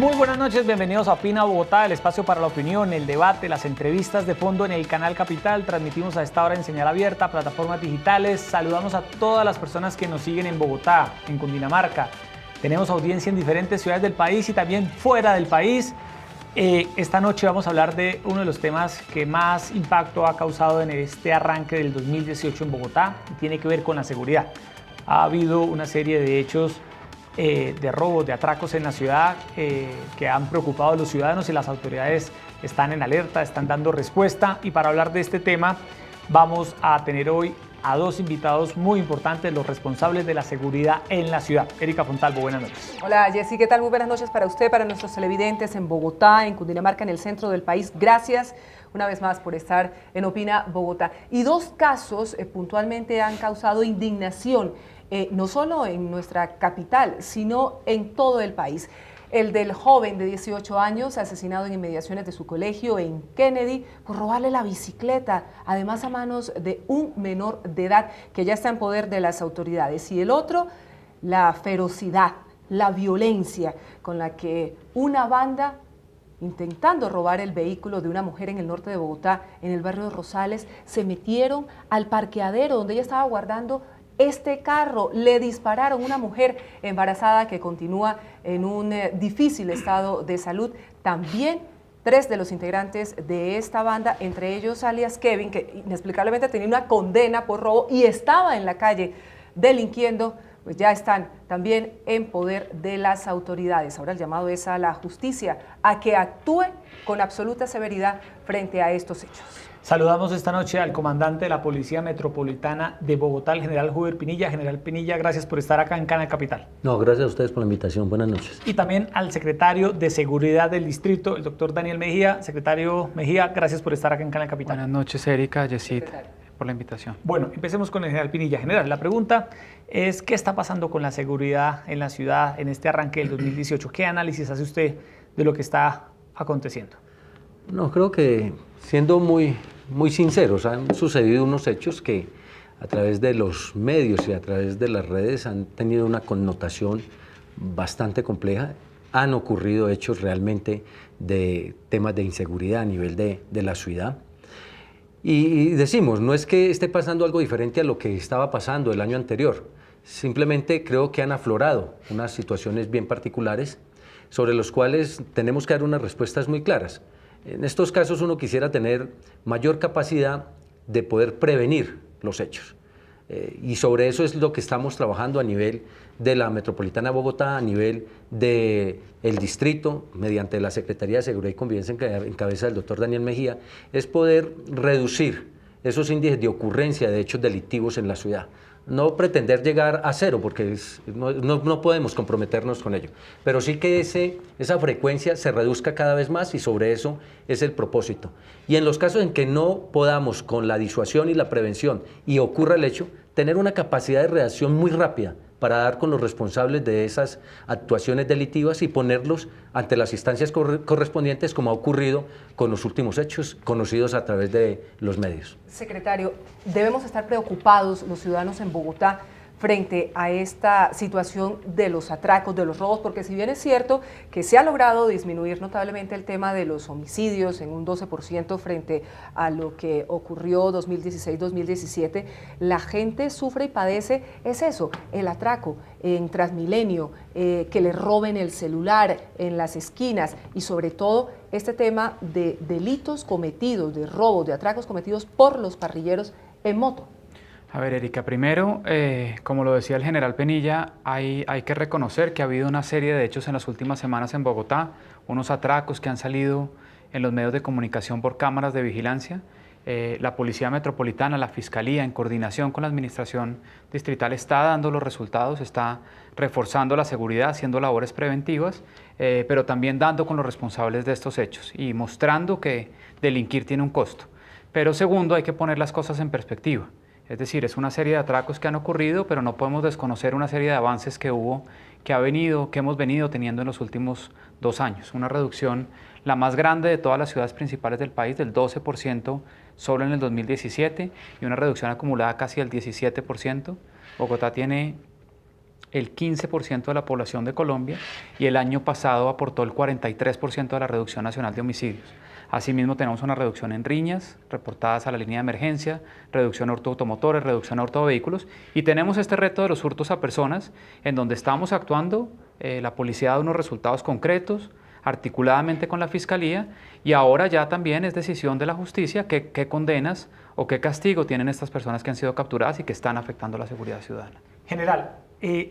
Muy buenas noches, bienvenidos a Opina Bogotá, el espacio para la opinión, el debate, las entrevistas de fondo en el canal Capital. Transmitimos a esta hora en señal abierta, plataformas digitales. Saludamos a todas las personas que nos siguen en Bogotá, en Cundinamarca. Tenemos audiencia en diferentes ciudades del país y también fuera del país. Esta noche vamos a hablar de uno de los temas que más impacto ha causado en este arranque del 2018 en Bogotá, y tiene que ver con la seguridad. Ha habido una serie de hechos de robos, de atracos en la ciudad que han preocupado a los ciudadanos, y las autoridades están en alerta, están dando respuesta. Y para hablar de este tema vamos a tener hoy a dos invitados muy importantes, los responsables de la seguridad en la ciudad. Erika Fontalvo, buenas noches. Hola Jessy, ¿qué tal? Muy buenas noches para usted, para nuestros televidentes en Bogotá, en Cundinamarca, en el centro del país. Gracias una vez más por estar en Opina Bogotá. Y dos casos puntualmente han causado indignación, no solo en nuestra capital, sino en todo el país. El del joven de 18 años asesinado en inmediaciones de su colegio en Kennedy por robarle la bicicleta, además a manos de un menor de edad que ya está en poder de las autoridades. Y el otro, la ferocidad, la violencia con la que una banda, intentando robar el vehículo de una mujer en el norte de Bogotá, en el barrio de Rosales, se metieron al parqueadero donde ella estaba guardando este carro, le dispararon a una mujer embarazada que continúa en un difícil estado de salud. También 3 de los integrantes de esta banda, entre ellos alias Kevin, que inexplicablemente tenía una condena por robo y estaba en la calle delinquiendo, pues ya están también en poder de las autoridades. Ahora el llamado es a la justicia a que actúe con absoluta severidad frente a estos hechos. Saludamos esta noche al comandante de la Policía Metropolitana de Bogotá, el general Juber Pinilla. General Pinilla, gracias por estar acá en Canal Capital. No, gracias a ustedes por la invitación. Buenas noches. Y también al secretario de Seguridad del Distrito, el doctor Daniel Mejía. Secretario Mejía, gracias por estar acá en Canal Capital. Buenas noches, Erika, Yesid, por la invitación. Bueno, empecemos con el general Pinilla. General, la pregunta es, ¿qué está pasando con la seguridad en la ciudad en este arranque del 2018? ¿Qué análisis hace usted de lo que está aconteciendo? No, creo que siendo muy sinceros, han sucedido unos hechos que a través de los medios y a través de las redes han tenido una connotación bastante compleja. Han ocurrido hechos realmente de temas de inseguridad a nivel de la ciudad. Y decimos, no es que esté pasando algo diferente a lo que estaba pasando el año anterior, simplemente creo que han aflorado unas situaciones bien particulares sobre los cuales tenemos que dar unas respuestas muy claras. En estos casos uno quisiera tener mayor capacidad de poder prevenir los hechos. Y sobre eso es lo que estamos trabajando a nivel de la Metropolitana de Bogotá, a nivel del distrito, mediante la Secretaría de Seguridad y Convivencia en cabeza del doctor Daniel Mejía, es poder reducir esos índices de ocurrencia de hechos delictivos en la ciudad. No pretender llegar a cero, porque no podemos comprometernos con ello, pero sí que esa frecuencia se reduzca cada vez más, y sobre eso es el propósito. Y en los casos en que no podamos con la disuasión y la prevención y ocurra el hecho, tener una capacidad de reacción muy rápida para dar con los responsables de esas actuaciones delictivas y ponerlos ante las instancias correspondientes, como ha ocurrido con los últimos hechos conocidos a través de los medios. Secretario, debemos estar preocupados los ciudadanos en Bogotá frente a esta situación de los atracos, de los robos, porque si bien es cierto que se ha logrado disminuir notablemente el tema de los homicidios en un 12% frente a lo que ocurrió 2016-2017, la gente sufre y padece, es eso, el atraco en Transmilenio, que le roben el celular en las esquinas, y sobre todo este tema de delitos cometidos, de robos, de atracos cometidos por los parrilleros en moto. A ver, Erika, primero, como lo decía el general Pinilla, hay que reconocer que ha habido una serie de hechos en las últimas semanas en Bogotá, unos atracos que han salido en los medios de comunicación por cámaras de vigilancia. La Policía Metropolitana, la Fiscalía, en coordinación con la Administración Distrital, está dando los resultados, está reforzando la seguridad, haciendo labores preventivas, pero también dando con los responsables de estos hechos y mostrando que delinquir tiene un costo. Pero segundo, hay que poner las cosas en perspectiva. Es decir, es una serie de atracos que han ocurrido, pero no podemos desconocer una serie de avances que hemos venido teniendo en los últimos 2 años. Una reducción, la más grande de todas las ciudades principales del país, del 12% solo en el 2017, y una reducción acumulada casi del 17%. Bogotá tiene el 15% de la población de Colombia y el año pasado aportó el 43% de la reducción nacional de homicidios. Asimismo, tenemos una reducción en riñas reportadas a la línea de emergencia, reducción de hurto automotores, reducción de hurto de vehículos, y tenemos este reto de los hurtos a personas en donde estamos actuando, la policía da unos resultados concretos, articuladamente con la Fiscalía, y ahora ya también es decisión de la justicia qué condenas o qué castigo tienen estas personas que han sido capturadas y que están afectando la seguridad ciudadana. General,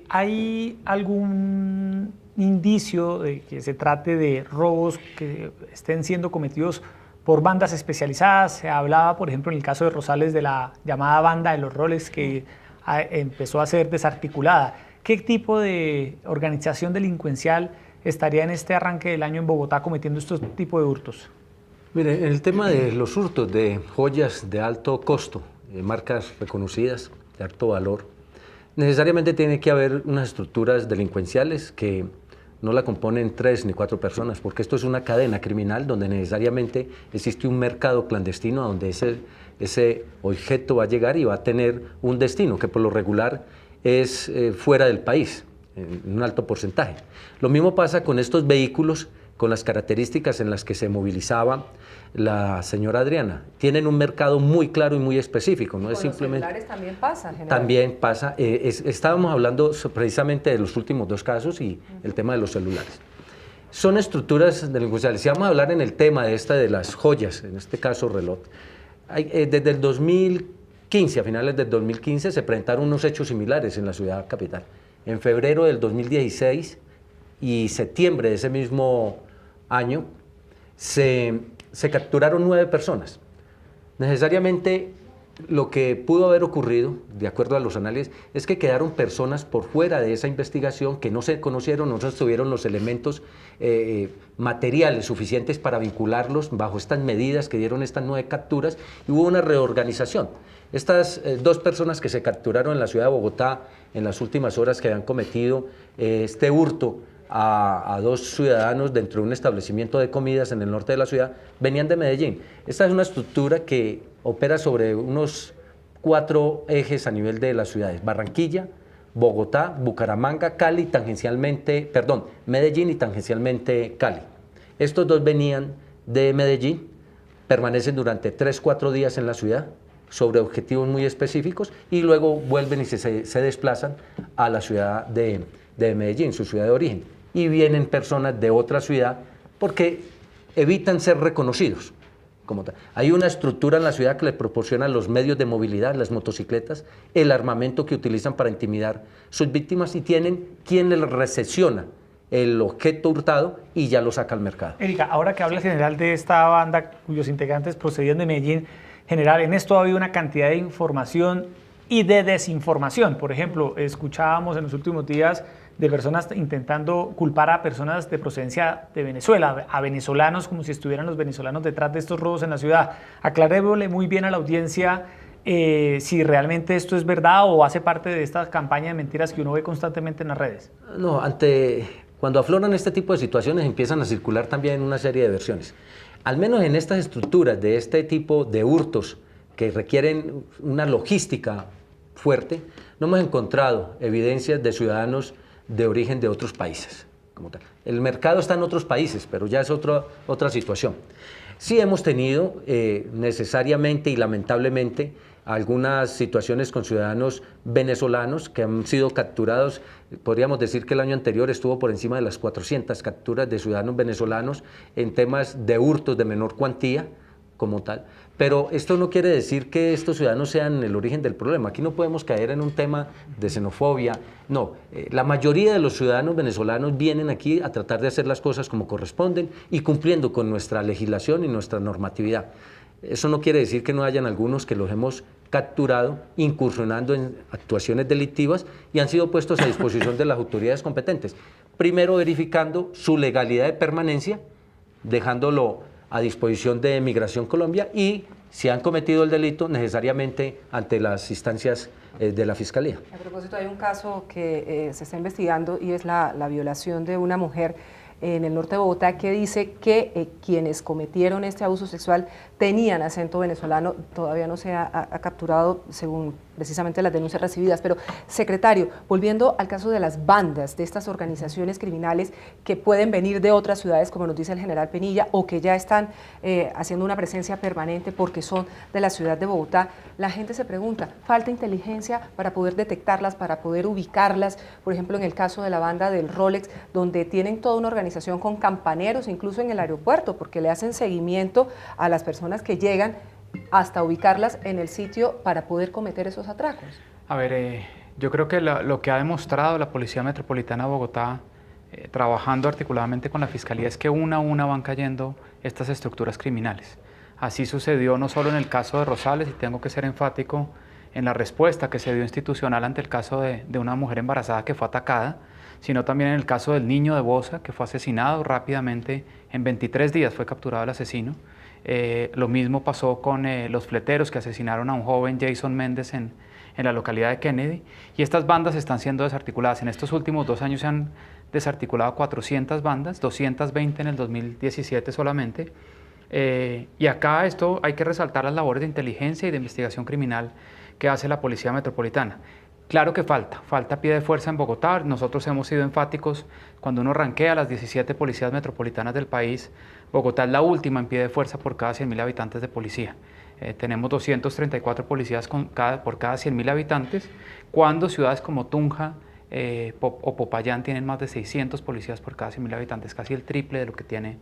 ¿hay algún indicio de que se trate de robos que estén siendo cometidos por bandas especializadas? Se hablaba, por ejemplo, en el caso de Rosales, de la llamada banda de los Rolex que empezó a ser desarticulada. ¿Qué tipo de organización delincuencial estaría en este arranque del año en Bogotá cometiendo estos tipos de hurtos? Mire, en el tema de los hurtos de joyas de alto costo, marcas reconocidas, de alto valor, necesariamente tiene que haber unas estructuras delincuenciales que no la componen 3 ni 4 personas, porque esto es una cadena criminal donde necesariamente existe un mercado clandestino donde ese objeto va a llegar y va a tener un destino que por lo regular es fuera del país, en un alto porcentaje. Lo mismo pasa con estos vehículos, con las características en las que se movilizaba la señora Adriana. Tienen un mercado muy claro y muy específico, no es simplemente... Los celulares también pasa, general. También pasa. Estábamos hablando precisamente de los últimos 2 casos y el tema de los celulares. Son estructuras delincuenciales. Si vamos a hablar en el tema de las joyas, en este caso reloj, desde el 2015, a finales del 2015, se presentaron unos hechos similares en la ciudad capital. En febrero del 2016 y septiembre de ese mismo año, se capturaron 9 personas. Necesariamente lo que pudo haber ocurrido, de acuerdo a los análisis, es que quedaron personas por fuera de esa investigación que no se conocieron, no se tuvieron los elementos materiales suficientes para vincularlos bajo estas medidas que dieron estas 9 capturas, y hubo una reorganización. Estas 2 personas que se capturaron en la ciudad de Bogotá en las últimas horas, que habían cometido este hurto a 2 ciudadanos dentro de un establecimiento de comidas en el norte de la ciudad, venían de Medellín. Esta es una estructura que opera sobre unos 4 ejes a nivel de las ciudades: Barranquilla, Bogotá, Bucaramanga, Cali, Medellín y tangencialmente Cali. Estos 2 venían de Medellín, permanecen durante 3-4 días en la ciudad sobre objetivos muy específicos y luego vuelven y se desplazan a la ciudad de Medellín, su ciudad de origen. Y vienen personas de otra ciudad porque evitan ser reconocidos como tal. Hay una estructura en la ciudad que les proporciona los medios de movilidad, las motocicletas, el armamento que utilizan para intimidar sus víctimas, y tienen quien les recepciona el objeto hurtado y ya lo saca al mercado. Erika, ahora que habla general de esta banda cuyos integrantes procedían de Medellín, general, en esto ha habido una cantidad de información y de desinformación. Por ejemplo, escuchábamos en los últimos días de personas intentando culpar a personas de procedencia de Venezuela, a venezolanos, como si estuvieran los venezolanos detrás de estos robos en la ciudad. Aclarémosle muy bien a la audiencia si realmente esto es verdad o hace parte de esta campaña de mentiras que uno ve constantemente en las redes. No, cuando afloran este tipo de situaciones empiezan a circular también una serie de versiones. Al menos en estas estructuras de este tipo de hurtos que requieren una logística fuerte, no hemos encontrado evidencias de ciudadanos de origen de otros países. Como tal. El mercado está en otros países, pero ya es otra situación. Sí hemos tenido necesariamente y lamentablemente algunas situaciones con ciudadanos venezolanos que han sido capturados. Podríamos decir que el año anterior estuvo por encima de las 400 capturas de ciudadanos venezolanos en temas de hurtos de menor cuantía como tal. Pero esto no quiere decir que estos ciudadanos sean el origen del problema. Aquí no podemos caer en un tema de xenofobia. No, la mayoría de los ciudadanos venezolanos vienen aquí a tratar de hacer las cosas como corresponden y cumpliendo con nuestra legislación y nuestra normatividad. Eso no quiere decir que no hayan algunos que los hemos capturado incursionando en actuaciones delictivas y han sido puestos a disposición de las autoridades competentes. Primero verificando su legalidad de permanencia, dejándolo a disposición de Migración Colombia, y si han cometido el delito necesariamente ante las instancias de la Fiscalía. A propósito, hay un caso que se está investigando y es la violación de una mujer en el norte de Bogotá, que dice que quienes cometieron este abuso sexual tenían acento venezolano. Todavía no se ha capturado, según precisamente las denuncias recibidas. Pero, secretario, volviendo al caso de las bandas, de estas organizaciones criminales que pueden venir de otras ciudades, como nos dice el general Penilla, o que ya están haciendo una presencia permanente porque son de la ciudad de Bogotá, la gente se pregunta, ¿falta inteligencia para poder detectarlas, para poder ubicarlas? Por ejemplo, en el caso de la banda del Rolex, donde tienen toda una organización con campaneros, incluso en el aeropuerto, porque le hacen seguimiento a las personas que llegan hasta ubicarlas en el sitio para poder cometer esos atracos. A ver, yo creo que lo que ha demostrado la Policía Metropolitana de Bogotá, trabajando articuladamente con la Fiscalía, es que una a una van cayendo estas estructuras criminales. Así sucedió no solo en el caso de Rosales, y tengo que ser enfático en la respuesta que se dio institucional ante el caso de una mujer embarazada que fue atacada, sino también en el caso del niño de Bosa, que fue asesinado rápidamente, en 23 días fue capturado el asesino. Lo mismo pasó con los fleteros que asesinaron a un joven, Jason Méndez, en la localidad de Kennedy, y estas bandas están siendo desarticuladas. En estos últimos 2 años se han desarticulado 400 bandas, 220 en el 2017 solamente, y acá esto hay que resaltar las labores de inteligencia y de investigación criminal que hace la Policía Metropolitana. Claro que falta pie de fuerza en Bogotá. Nosotros hemos sido enfáticos cuando uno rankea las 17 policías metropolitanas del país. Bogotá es la última en pie de fuerza por cada 100.000 habitantes de policía. Tenemos 234 policías por cada 100.000 habitantes, cuando ciudades como Tunja o Popayán tienen más de 600 policías por cada 100.000 habitantes, casi el triple de lo que tiene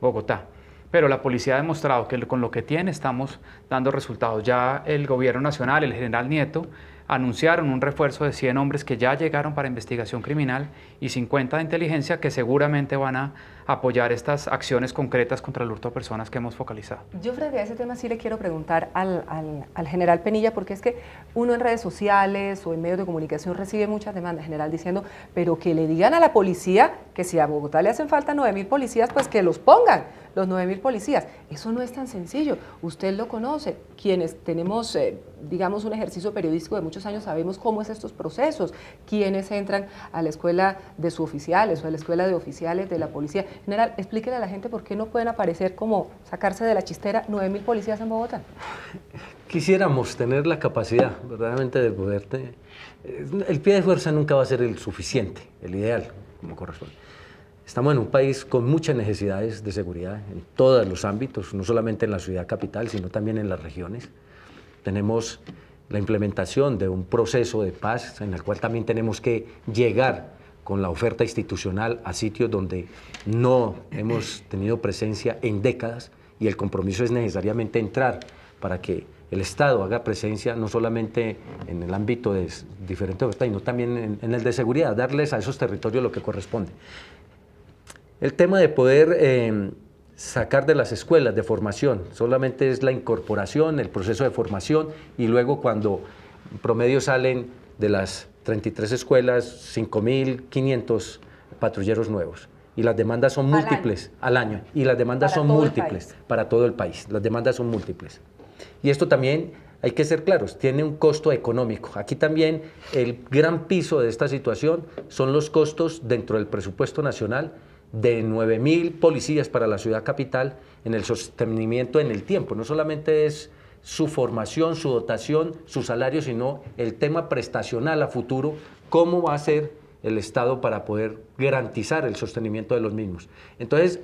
Bogotá. Pero la policía ha demostrado que con lo que tiene estamos dando resultados. Ya el gobierno nacional, el general Nieto, anunciaron un refuerzo de 100 hombres que ya llegaron para investigación criminal y 50 de inteligencia que seguramente van a apoyar estas acciones concretas contra el hurto de personas que hemos focalizado. Yo frente a ese tema sí le quiero preguntar al general Penilla, porque es que uno en redes sociales o en medios de comunicación recibe muchas demandas, general, diciendo, pero que le digan a la policía que si a Bogotá le hacen falta 9.000 policías, pues que los pongan, los 9.000 policías. Eso no es tan sencillo, usted lo conoce. Quienes tenemos, digamos, un ejercicio periodístico de muchos años sabemos cómo es estos procesos, quienes entran a la escuela de suboficiales o a la escuela de oficiales de la policía. General, explíquele a la gente por qué no pueden aparecer, como sacarse de la chistera, 9.000 policías en Bogotá. Quisiéramos tener la capacidad verdaderamente de poder... El pie de fuerza nunca va a ser el suficiente, el ideal, como corresponde. Estamos en un país con muchas necesidades de seguridad en todos los ámbitos, no solamente en la ciudad capital, sino también en las regiones. Tenemos la implementación de un proceso de paz en el cual también tenemos que llegar con la oferta institucional a sitios donde no hemos tenido presencia en décadas, y el compromiso es necesariamente entrar para que el Estado haga presencia no solamente en el ámbito de diferentes ofertas, sino también en el de seguridad, darles a esos territorios lo que corresponde. El tema de poder sacar de las escuelas de formación solamente es la incorporación, el proceso de formación, y luego cuando en promedio salen de las 33 escuelas 5.500 patrulleros nuevos, y las demandas son múltiples al año, y las demandas son múltiples para todo el país, las demandas son múltiples. Y esto también, hay que ser claros, tiene un costo económico. Aquí también el gran piso de esta situación son los costos dentro del presupuesto nacional de 9.000 policías para la ciudad capital en el sostenimiento en el tiempo. No solamente es su formación, su dotación, su salario, sino el tema prestacional a futuro, cómo va a ser el Estado para poder garantizar el sostenimiento de los mismos. Entonces,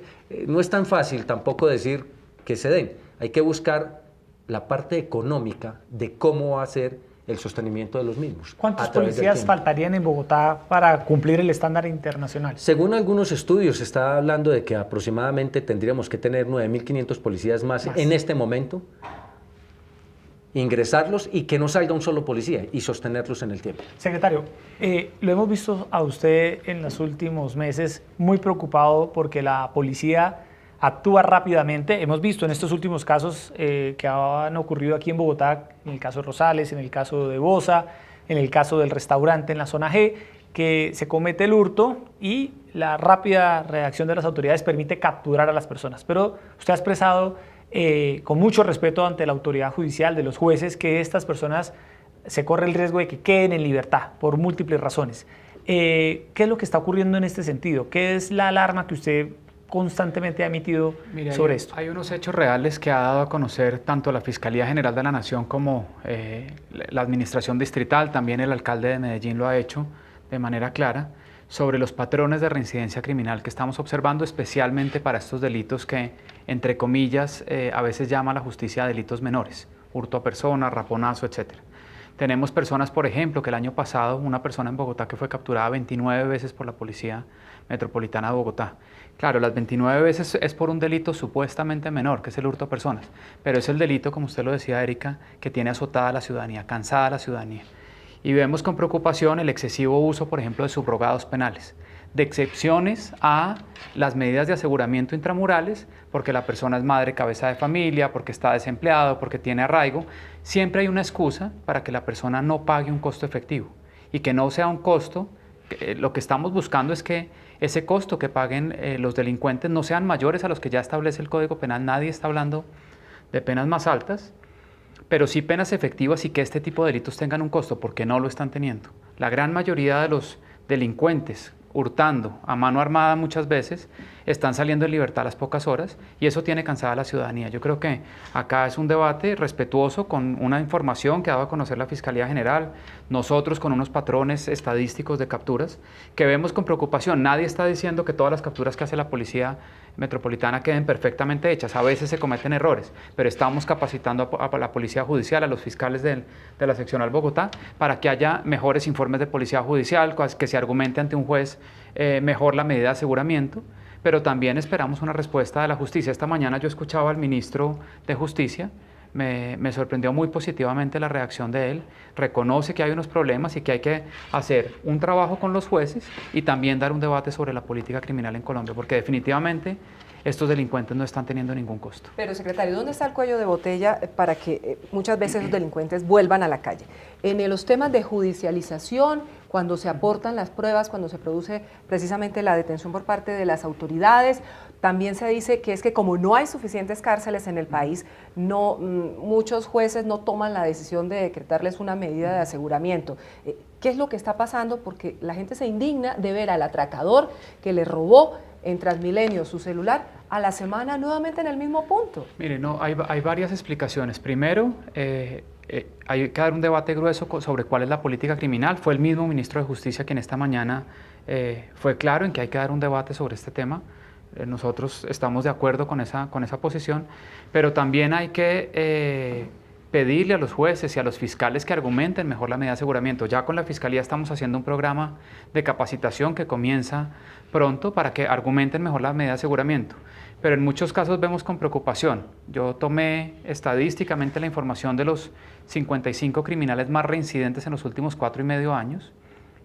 no es tan fácil tampoco decir que se den. Hay que buscar la parte económica de cómo va a ser el sostenimiento de los mismos. ¿Cuántos policías faltarían en Bogotá para cumplir el estándar internacional? Según algunos estudios, se está hablando de que aproximadamente tendríamos que tener 9.500 policías más en este momento, ingresarlos y que no salga un solo policía y sostenerlos en el tiempo. Secretario, lo hemos visto a usted en los últimos meses muy preocupado porque la policía actúa rápidamente. Hemos visto en estos últimos casos que han ocurrido aquí en Bogotá, en el caso de Rosales, en el caso de Bosa, en el caso del restaurante en la zona G, que se comete el hurto y la rápida reacción de las autoridades permite capturar a las personas. Pero usted ha expresado con mucho respeto ante la autoridad judicial, de los jueces, que estas personas se corre el riesgo de que queden en libertad por múltiples razones. ¿Qué es lo que está ocurriendo en este sentido? ¿Qué es la alarma que usted constantemente ha emitido sobre esto. Hay unos hechos reales que ha dado a conocer tanto la Fiscalía General de la Nación como la Administración Distrital, también el alcalde de Medellín lo ha hecho de manera clara, sobre los patrones de reincidencia criminal que estamos observando, especialmente para estos delitos que, entre comillas, a veces llama la justicia delitos menores, hurto a persona, raponazo, etc. Tenemos personas, por ejemplo, que el año pasado una persona en Bogotá que fue capturada 29 veces por la Policía Metropolitana de Bogotá. Claro, las 29 veces es por un delito supuestamente menor, que es el hurto a personas, pero es el delito, como usted lo decía, Erika, que tiene azotada a la ciudadanía, cansada a la ciudadanía. Y vemos con preocupación el excesivo uso, por ejemplo, de subrogados penales, de excepciones a las medidas de aseguramiento intramurales, porque la persona es madre, cabeza de familia, porque está desempleado, porque tiene arraigo. Siempre hay una excusa para que la persona no pague un costo efectivo y que no sea un costo. Lo que estamos buscando es que ese costo que paguen los delincuentes no sean mayores a los que ya establece el Código Penal. Nadie está hablando de penas más altas, pero sí penas efectivas y que este tipo de delitos tengan un costo, porque no lo están teniendo. La gran mayoría de los delincuentes hurtando a mano armada muchas veces están saliendo en libertad a las pocas horas y eso tiene cansada a la ciudadanía. Yo creo que acá es un debate respetuoso con una información que ha dado a conocer la Fiscalía General, nosotros con unos patrones estadísticos de capturas que vemos con preocupación. Nadie está diciendo que todas las capturas que hace la Policía Metropolitana queden perfectamente hechas, a veces se cometen errores, pero estamos capacitando a la Policía Judicial, a los fiscales de la Seccional Bogotá, para que haya mejores informes de Policía Judicial, que se argumente ante un juez mejor la medida de aseguramiento, pero también esperamos una respuesta de la justicia. Esta mañana yo escuchaba al ministro de Justicia, me sorprendió muy positivamente la reacción de él, reconoce que hay unos problemas y que hay que hacer un trabajo con los jueces y también dar un debate sobre la política criminal en Colombia, porque definitivamente estos delincuentes no están teniendo ningún costo. Pero, secretario, ¿dónde está el cuello de botella para que muchas veces los delincuentes vuelvan a la calle? En los temas de judicialización, cuando se aportan las pruebas, cuando se produce precisamente la detención por parte de las autoridades, también se dice que es que como no hay suficientes cárceles en el país, muchos jueces no toman la decisión de decretarles una medida de aseguramiento. ¿Qué es lo que está pasando? Porque la gente se indigna de ver al atracador que le robó en Transmilenio su celular a la semana nuevamente en el mismo punto. Mire, no, hay varias explicaciones. Primero, hay que dar un debate grueso sobre cuál es la política criminal. Fue el mismo ministro de Justicia quien esta mañana fue claro en que hay que dar un debate sobre este tema. Nosotros estamos de acuerdo con esa posición, pero también hay que pedirle a los jueces y a los fiscales que argumenten mejor la medida de aseguramiento. Ya con la Fiscalía estamos haciendo un programa de capacitación que comienza pronto para que argumenten mejor la medida de aseguramiento. Pero en muchos casos vemos con preocupación. Yo tomé estadísticamente la información de los 55 criminales más reincidentes en los últimos 4,5 años.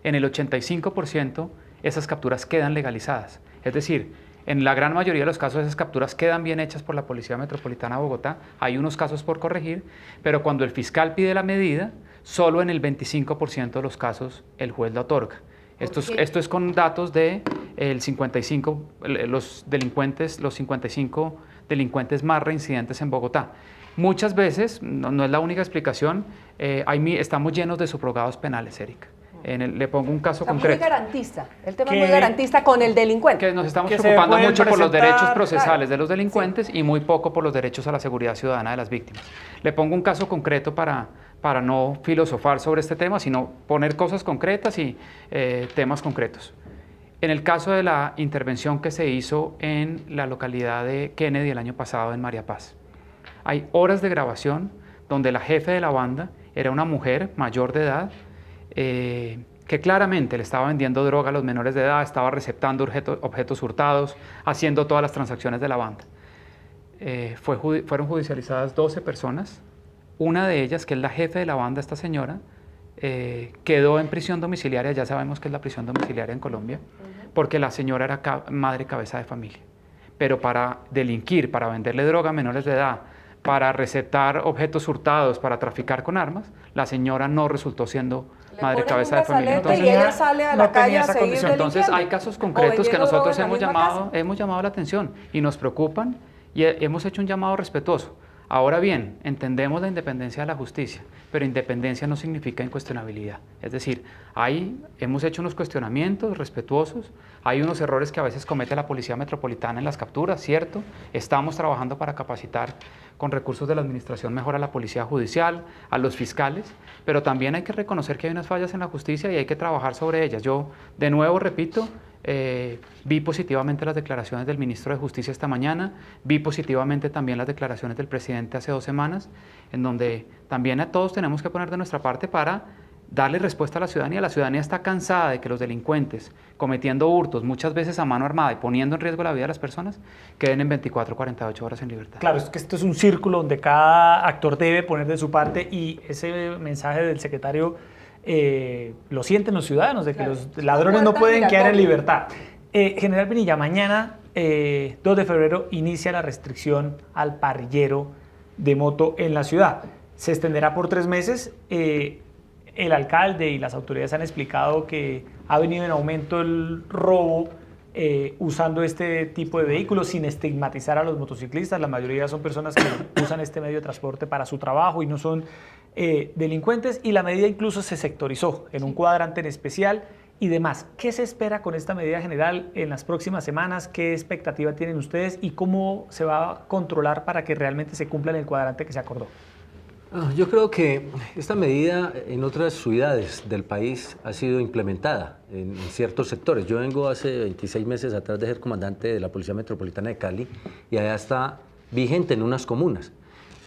En el 85% esas capturas quedan legalizadas. Es decir, en la gran mayoría de los casos esas capturas quedan bien hechas por la Policía Metropolitana de Bogotá. Hay unos casos por corregir, pero cuando el fiscal pide la medida, solo en el 25% de los casos el juez la otorga. Esto es con datos de los 55 delincuentes más reincidentes en Bogotá. Muchas veces, no es la única explicación, estamos llenos de subrogados penales, Erika. Le pongo un caso concreto. Muy garantista, el tema es muy garantista con el delincuente. Que nos estamos preocupando mucho por los derechos procesales de los delincuentes y muy poco por los derechos a la seguridad ciudadana de las víctimas. Le pongo un caso concreto para no filosofar sobre este tema, sino poner cosas concretas y temas concretos. En el caso de la intervención que se hizo en la localidad de Kennedy el año pasado en María Paz, hay horas de grabación donde la jefe de la banda era una mujer mayor de edad, que claramente le estaba vendiendo droga a los menores de edad, estaba receptando objetos hurtados, haciendo todas las transacciones de la banda. Fueron judicializadas 12 personas, una de ellas, que es la jefe de la banda, esta señora, quedó en prisión domiciliaria. Ya sabemos que es la prisión domiciliaria en Colombia, porque la señora era madre cabeza de familia. Pero para delinquir, para venderle droga a menores de edad, para recetar objetos hurtados, para traficar con armas, la señora no resultó siendo madre cabeza de familia. Entonces, y ella sale a la calle a seguir delinquiendo. Entonces hay casos concretos que nosotros hemos llamado la atención y nos preocupan y hemos hecho un llamado respetuoso. Ahora bien, entendemos la independencia de la justicia, pero independencia no significa incuestionabilidad. Es decir, hemos hecho unos cuestionamientos respetuosos, hay unos errores que a veces comete la Policía Metropolitana en las capturas, ¿cierto? Estamos trabajando para capacitar con recursos de la Administración mejor a la Policía Judicial, a los fiscales, pero también hay que reconocer que hay unas fallas en la justicia y hay que trabajar sobre ellas. Yo, de nuevo, repito, vi positivamente las declaraciones del ministro de Justicia esta mañana, vi positivamente también las declaraciones del presidente hace 2 semanas, en donde también a todos tenemos que poner de nuestra parte para darle respuesta a la ciudadanía. La ciudadanía está cansada de que los delincuentes, cometiendo hurtos, muchas veces a mano armada y poniendo en riesgo la vida de las personas, queden en 24 o 48 horas en libertad. Claro, es que esto es un círculo donde cada actor debe poner de su parte, y ese mensaje del secretario lo sienten los ciudadanos, de que los ladrones no pueden quedar en libertad. General Pinilla, mañana, 2 de febrero, inicia la restricción al parrillero de moto en la ciudad. Se extenderá por 3 meses. El alcalde y las autoridades han explicado que ha venido en aumento el robo usando este tipo de vehículos, sin estigmatizar a los motociclistas. La mayoría son personas que usan este medio de transporte para su trabajo y no son delincuentes, y la medida incluso se sectorizó en un cuadrante en especial y demás. ¿Qué se espera con esta medida general en las próximas semanas? ¿Qué expectativa tienen ustedes y cómo se va a controlar para que realmente se cumpla en el cuadrante que se acordó? Yo creo que esta medida en otras ciudades del país ha sido implementada en ciertos sectores. Yo vengo hace 26 meses atrás de ser comandante de la Policía Metropolitana de Cali, y allá está vigente en unas comunas.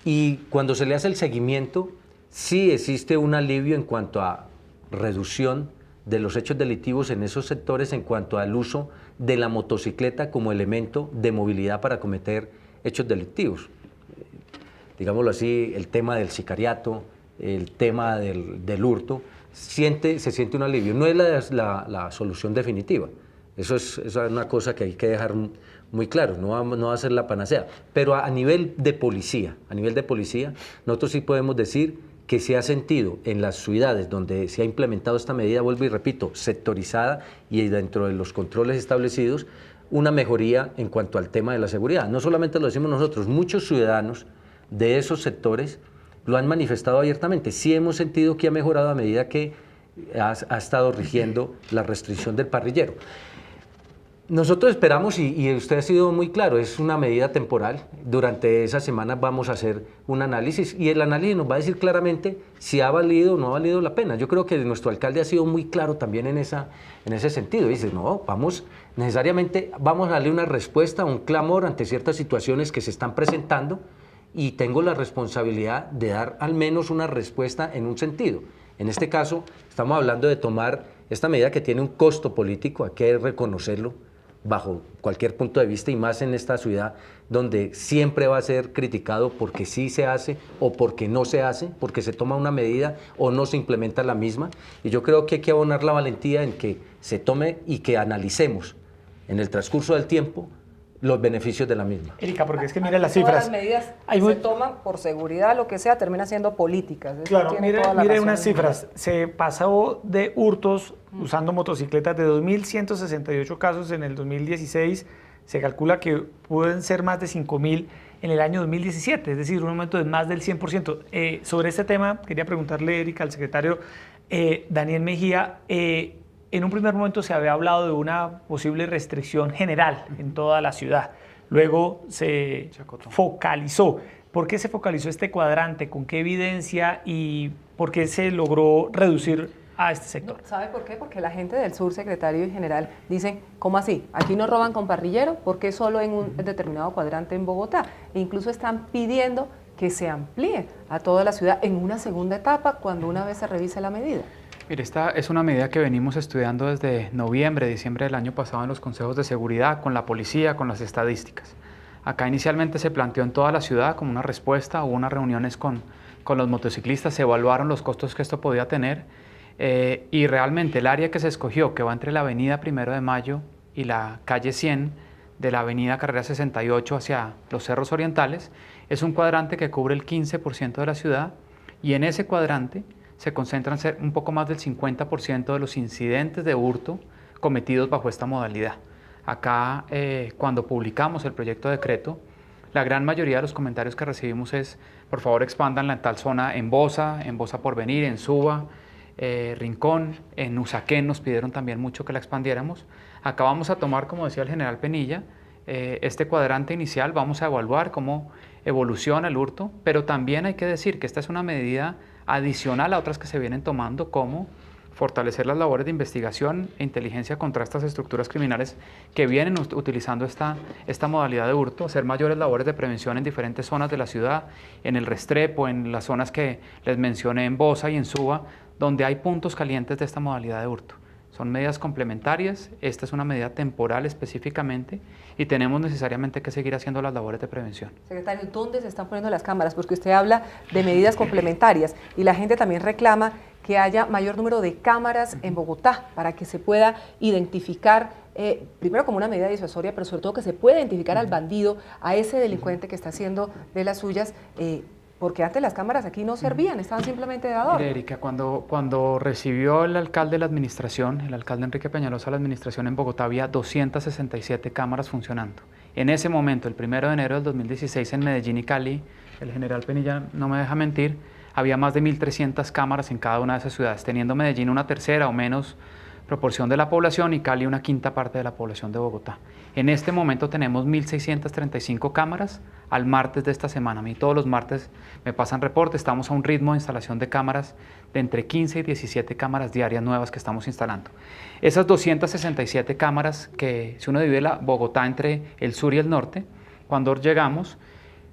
Y cuando se le hace el seguimiento, sí existe un alivio en cuanto a reducción de los hechos delictivos en esos sectores, en cuanto al uso de la motocicleta como elemento de movilidad para cometer hechos delictivos. Digámoslo así, el tema del sicariato, el tema del hurto, se siente un alivio. No es la solución definitiva, eso es una cosa que hay que dejar muy claro, no va a ser la panacea. Pero a nivel de policía, nosotros sí podemos decir que se ha sentido en las ciudades donde se ha implementado esta medida, vuelvo y repito, sectorizada y dentro de los controles establecidos, una mejoría en cuanto al tema de la seguridad. No solamente lo decimos nosotros, muchos ciudadanos de esos sectores lo han manifestado abiertamente. Sí hemos sentido que ha mejorado a medida que ha estado rigiendo la restricción del parrillero. Nosotros esperamos, y usted ha sido muy claro, es una medida temporal. Durante esas semanas vamos a hacer un análisis, y el análisis nos va a decir claramente si ha valido o no ha valido la pena. Yo creo que nuestro alcalde ha sido muy claro también en ese sentido. Dice, no, necesariamente vamos a darle una respuesta, un clamor ante ciertas situaciones que se están presentando, y tengo la responsabilidad de dar al menos una respuesta en un sentido. En este caso, estamos hablando de tomar esta medida que tiene un costo político, hay que reconocerlo bajo cualquier punto de vista, y más en esta ciudad donde siempre va a ser criticado porque sí se hace o porque no se hace, porque se toma una medida o no se implementa la misma. Y yo creo que hay que abonar la valentía en que se tome y que analicemos en el transcurso del tiempo los beneficios de la misma. Erika, porque es que mira las cifras. Todas las medidas se toman por seguridad, lo que sea, termina siendo políticas. Claro, mire unas cifras. Se pasó de hurtos usando motocicletas de 2.168 casos en el 2016. Se calcula que pueden ser más de 5.000 en el año 2017, es decir, un aumento de más del 100%. Sobre este tema, quería preguntarle, Erika, al secretario Daniel Mejía, en un primer momento se había hablado de una posible restricción general en toda la ciudad. Luego se focalizó. ¿Por qué se focalizó este cuadrante? ¿Con qué evidencia? ¿Y por qué se logró reducir a este sector? ¿Sabe por qué? Porque la gente del sur, secretario y general, dicen, ¿cómo así? Aquí no roban con parrillero, ¿por qué solo en un determinado cuadrante en Bogotá? E incluso están pidiendo que se amplíe a toda la ciudad en una segunda etapa cuando una vez se revise la medida. Mire, esta es una medida que venimos estudiando desde noviembre, diciembre del año pasado en los consejos de seguridad, con la policía, con las estadísticas. Acá inicialmente se planteó en toda la ciudad como una respuesta, hubo unas reuniones con los motociclistas, se evaluaron los costos que esto podía tener, y realmente el área que se escogió, que va entre la avenida 1 de Mayo y la calle 100 de la avenida Carrera 68 hacia los Cerros Orientales, es un cuadrante que cubre el 15% de la ciudad, y en ese cuadrante se concentran un poco más del 50% de los incidentes de hurto cometidos bajo esta modalidad. Acá, cuando publicamos el proyecto de decreto, La gran mayoría de los comentarios que recibimos es, por favor, expándanla en tal zona, en Bosa Porvenir, en Suba, Rincón, en Usaquén nos pidieron también mucho que la expandiéramos. Acá vamos a tomar, como decía el general Penilla, este cuadrante inicial, vamos a evaluar cómo evoluciona el hurto, pero también hay que decir que esta es una medida adicional a otras que se vienen tomando, como fortalecer las labores de investigación e inteligencia contra estas estructuras criminales que vienen utilizando esta modalidad de hurto, hacer mayores labores de prevención en diferentes zonas de la ciudad, en el Restrepo, en las zonas que les mencioné en Bosa y en Suba, donde hay puntos calientes de esta modalidad de hurto. Son medidas complementarias, esta es una medida temporal específicamente y tenemos necesariamente que seguir haciendo las labores de prevención. Secretario, ¿dónde se están poniendo las cámaras? Porque usted habla de medidas complementarias y la gente también reclama que haya mayor número de cámaras en Bogotá para que se pueda identificar, primero como una medida disuasoria, pero sobre todo que se pueda identificar al bandido, a ese delincuente que está haciendo de las suyas, porque antes las cámaras aquí no servían, estaban simplemente de adorno. Mire, Erika, cuando recibió el alcalde la administración, el alcalde Enrique Peñalosa la administración en Bogotá, había 267 cámaras funcionando. En ese momento, el 1 de enero del 2016, en Medellín y Cali, el general Penilla no me deja mentir, había más de 1.300 cámaras en cada una de esas ciudades, teniendo Medellín una tercera o menos proporción de la población y Cali una quinta parte de la población de Bogotá. En este momento tenemos 1.635 cámaras al martes de esta semana. A mí todos los martes me pasan reportes, estamos a un ritmo de instalación de cámaras de entre 15 y 17 cámaras diarias nuevas que estamos instalando. Esas 267 cámaras que, si uno divide la Bogotá entre el sur y el norte, cuando llegamos,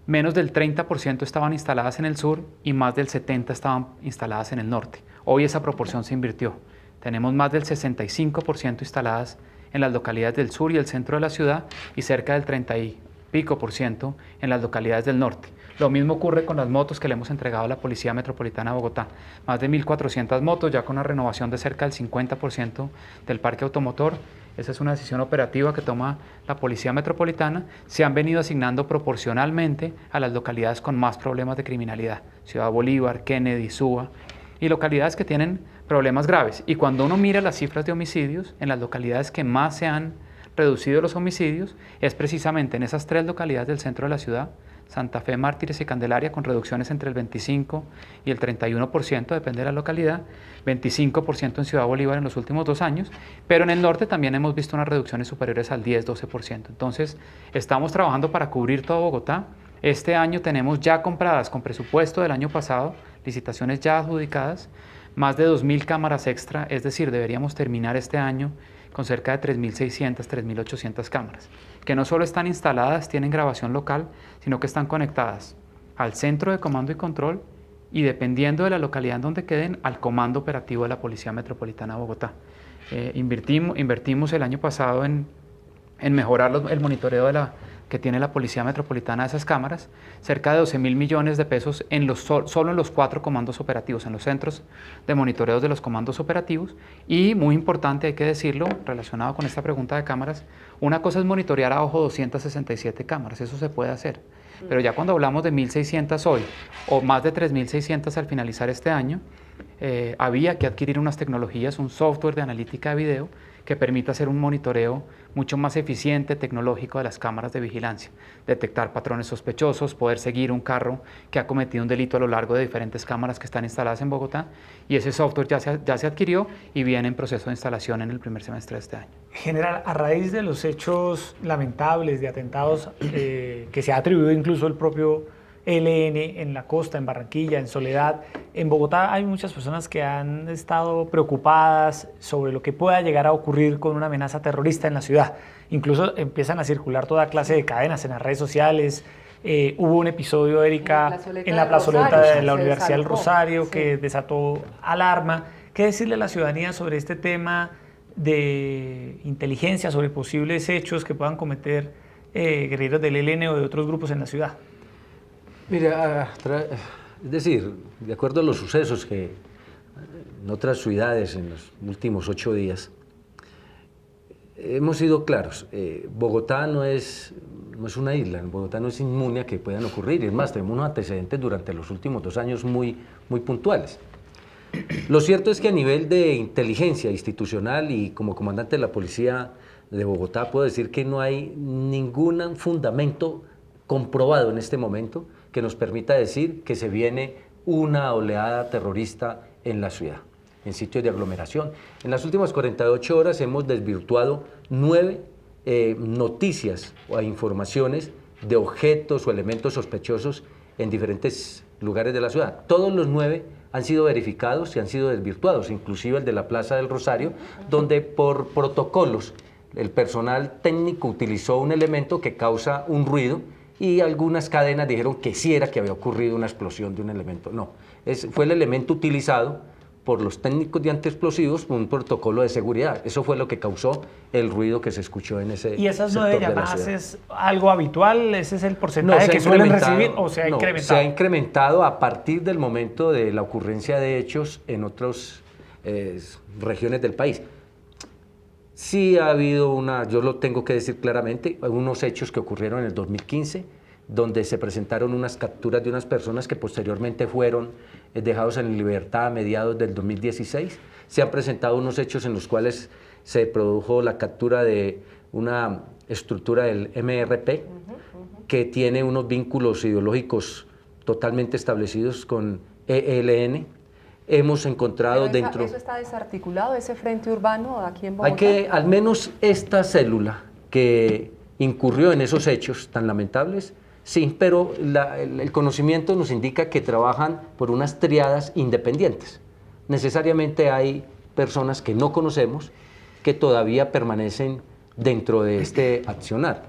menos del 30% estaban instaladas en el sur y más del 70% estaban instaladas en el norte. Hoy esa proporción se invirtió. Tenemos más del 65% instaladas en las localidades del sur y el centro de la ciudad y cerca del 30 y pico % en las localidades del norte. Lo mismo ocurre con las motos que le hemos entregado a la Policía Metropolitana de Bogotá. Más de 1.400 motos, ya con una renovación de cerca del 50% del parque automotor. Esa es una decisión operativa que toma la Policía Metropolitana. Se han venido asignando proporcionalmente a las localidades con más problemas de criminalidad. Ciudad Bolívar, Kennedy, Suba y localidades que tienen problemas graves. Y cuando uno mira las cifras de homicidios, en las localidades que más se han reducido los homicidios, es precisamente en esas 3 localidades del centro de la ciudad, Santa Fe, Mártires y Candelaria, con reducciones entre el 25 y el 31%, depende de la localidad, 25% en Ciudad Bolívar en los últimos 2 años, pero en el norte también hemos visto unas reducciones superiores al 10-12%. Entonces, estamos trabajando para cubrir todo Bogotá. Este año tenemos ya compradas con presupuesto del año pasado, licitaciones ya adjudicadas, más de 2.000 cámaras extra, es decir, deberíamos terminar este año con cerca de 3.600, 3.800 cámaras, que no solo están instaladas, tienen grabación local, sino que están conectadas al centro de comando y control y, dependiendo de la localidad en donde queden, al comando operativo de la Policía Metropolitana de Bogotá. Invertimos el año pasado en mejorar el monitoreo que tiene la Policía Metropolitana de esas cámaras, cerca de 12.000 millones de pesos solo en los 4 comandos operativos, en los centros de monitoreo de los comandos operativos. Y muy importante, hay que decirlo, relacionado con esta pregunta de cámaras, una cosa es monitorear a ojo 267 cámaras, eso se puede hacer. Pero ya cuando hablamos de 1.600 hoy, o más de 3.600 al finalizar este año, había que adquirir unas tecnologías, un software de analítica de video, que permita hacer un monitoreo mucho más eficiente, tecnológico de las cámaras de vigilancia, detectar patrones sospechosos, poder seguir un carro que ha cometido un delito a lo largo de diferentes cámaras que están instaladas en Bogotá, y ese software ya se adquirió y viene en proceso de instalación en el primer semestre de este año. General, a raíz de los hechos lamentables de atentados que se ha atribuido incluso el propio ELN en la costa, en Barranquilla, en Soledad. En Bogotá hay muchas personas que han estado preocupadas sobre lo que pueda llegar a ocurrir con una amenaza terrorista en la ciudad. Incluso empiezan a circular toda clase de cadenas en las redes sociales. Hubo un episodio, Erika, en la plazoleta de la Universidad del Rosario, que desató alarma. ¿Qué decirle a la ciudadanía sobre este tema de inteligencia, sobre posibles hechos que puedan cometer guerrilleros del ELN o de otros grupos en la ciudad? Mira, es decir, de acuerdo a los sucesos que en otras ciudades en los últimos 8 días, hemos sido claros. Bogotá no es una isla, Bogotá no es inmune a que puedan ocurrir. Es más, tenemos unos antecedentes durante los últimos 2 años muy puntuales. Lo cierto es que a nivel de inteligencia institucional y como comandante de la Policía de Bogotá puedo decir que no hay ningún fundamento comprobado en este momento que nos permita decir que se viene una oleada terrorista en la ciudad, en sitios de aglomeración. En las últimas 48 horas hemos desvirtuado 9 noticias o informaciones de objetos o elementos sospechosos en diferentes lugares de la ciudad. Todos los 9 han sido verificados y han sido desvirtuados, inclusive el de la Plaza del Rosario, donde por protocolos el personal técnico utilizó un elemento que causa un ruido y algunas cadenas dijeron que sí era que había ocurrido una explosión de un elemento. No, fue el elemento utilizado por los técnicos de antiexplosivos por un protocolo de seguridad. Eso fue lo que causó el ruido que se escuchó en ese ¿Y esas sector 9 de la llamadas ciudad. es algo habitual? ¿Ese es el porcentaje que suelen recibir o se ha incrementado? Se ha incrementado a partir del momento de la ocurrencia de hechos en otras regiones del país. Sí ha habido yo lo tengo que decir claramente, unos hechos que ocurrieron en el 2015, donde se presentaron unas capturas de unas personas que posteriormente fueron dejados en libertad a mediados del 2016. Se han presentado unos hechos en los cuales se produjo la captura de una estructura del MRP que tiene unos vínculos ideológicos totalmente establecidos con ELN. Hemos encontrado dentro... ¿Eso está desarticulado, ese frente urbano aquí en Bogotá? Hay que, al menos esta célula que incurrió en esos hechos tan lamentables, sí, pero el conocimiento nos indica que trabajan por unas triadas independientes. Necesariamente hay personas que no conocemos que todavía permanecen dentro de este accionar.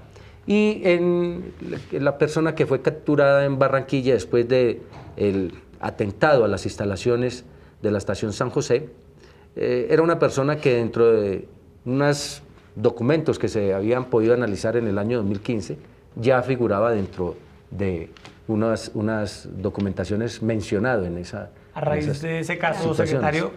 Y la persona que fue capturada en Barranquilla después del atentado a las instalaciones de la estación San José, era una persona que dentro de unos documentos que se habían podido analizar en el año 2015, ya figuraba dentro de unas documentaciones mencionado en esa... A raíz de ese caso, secretario,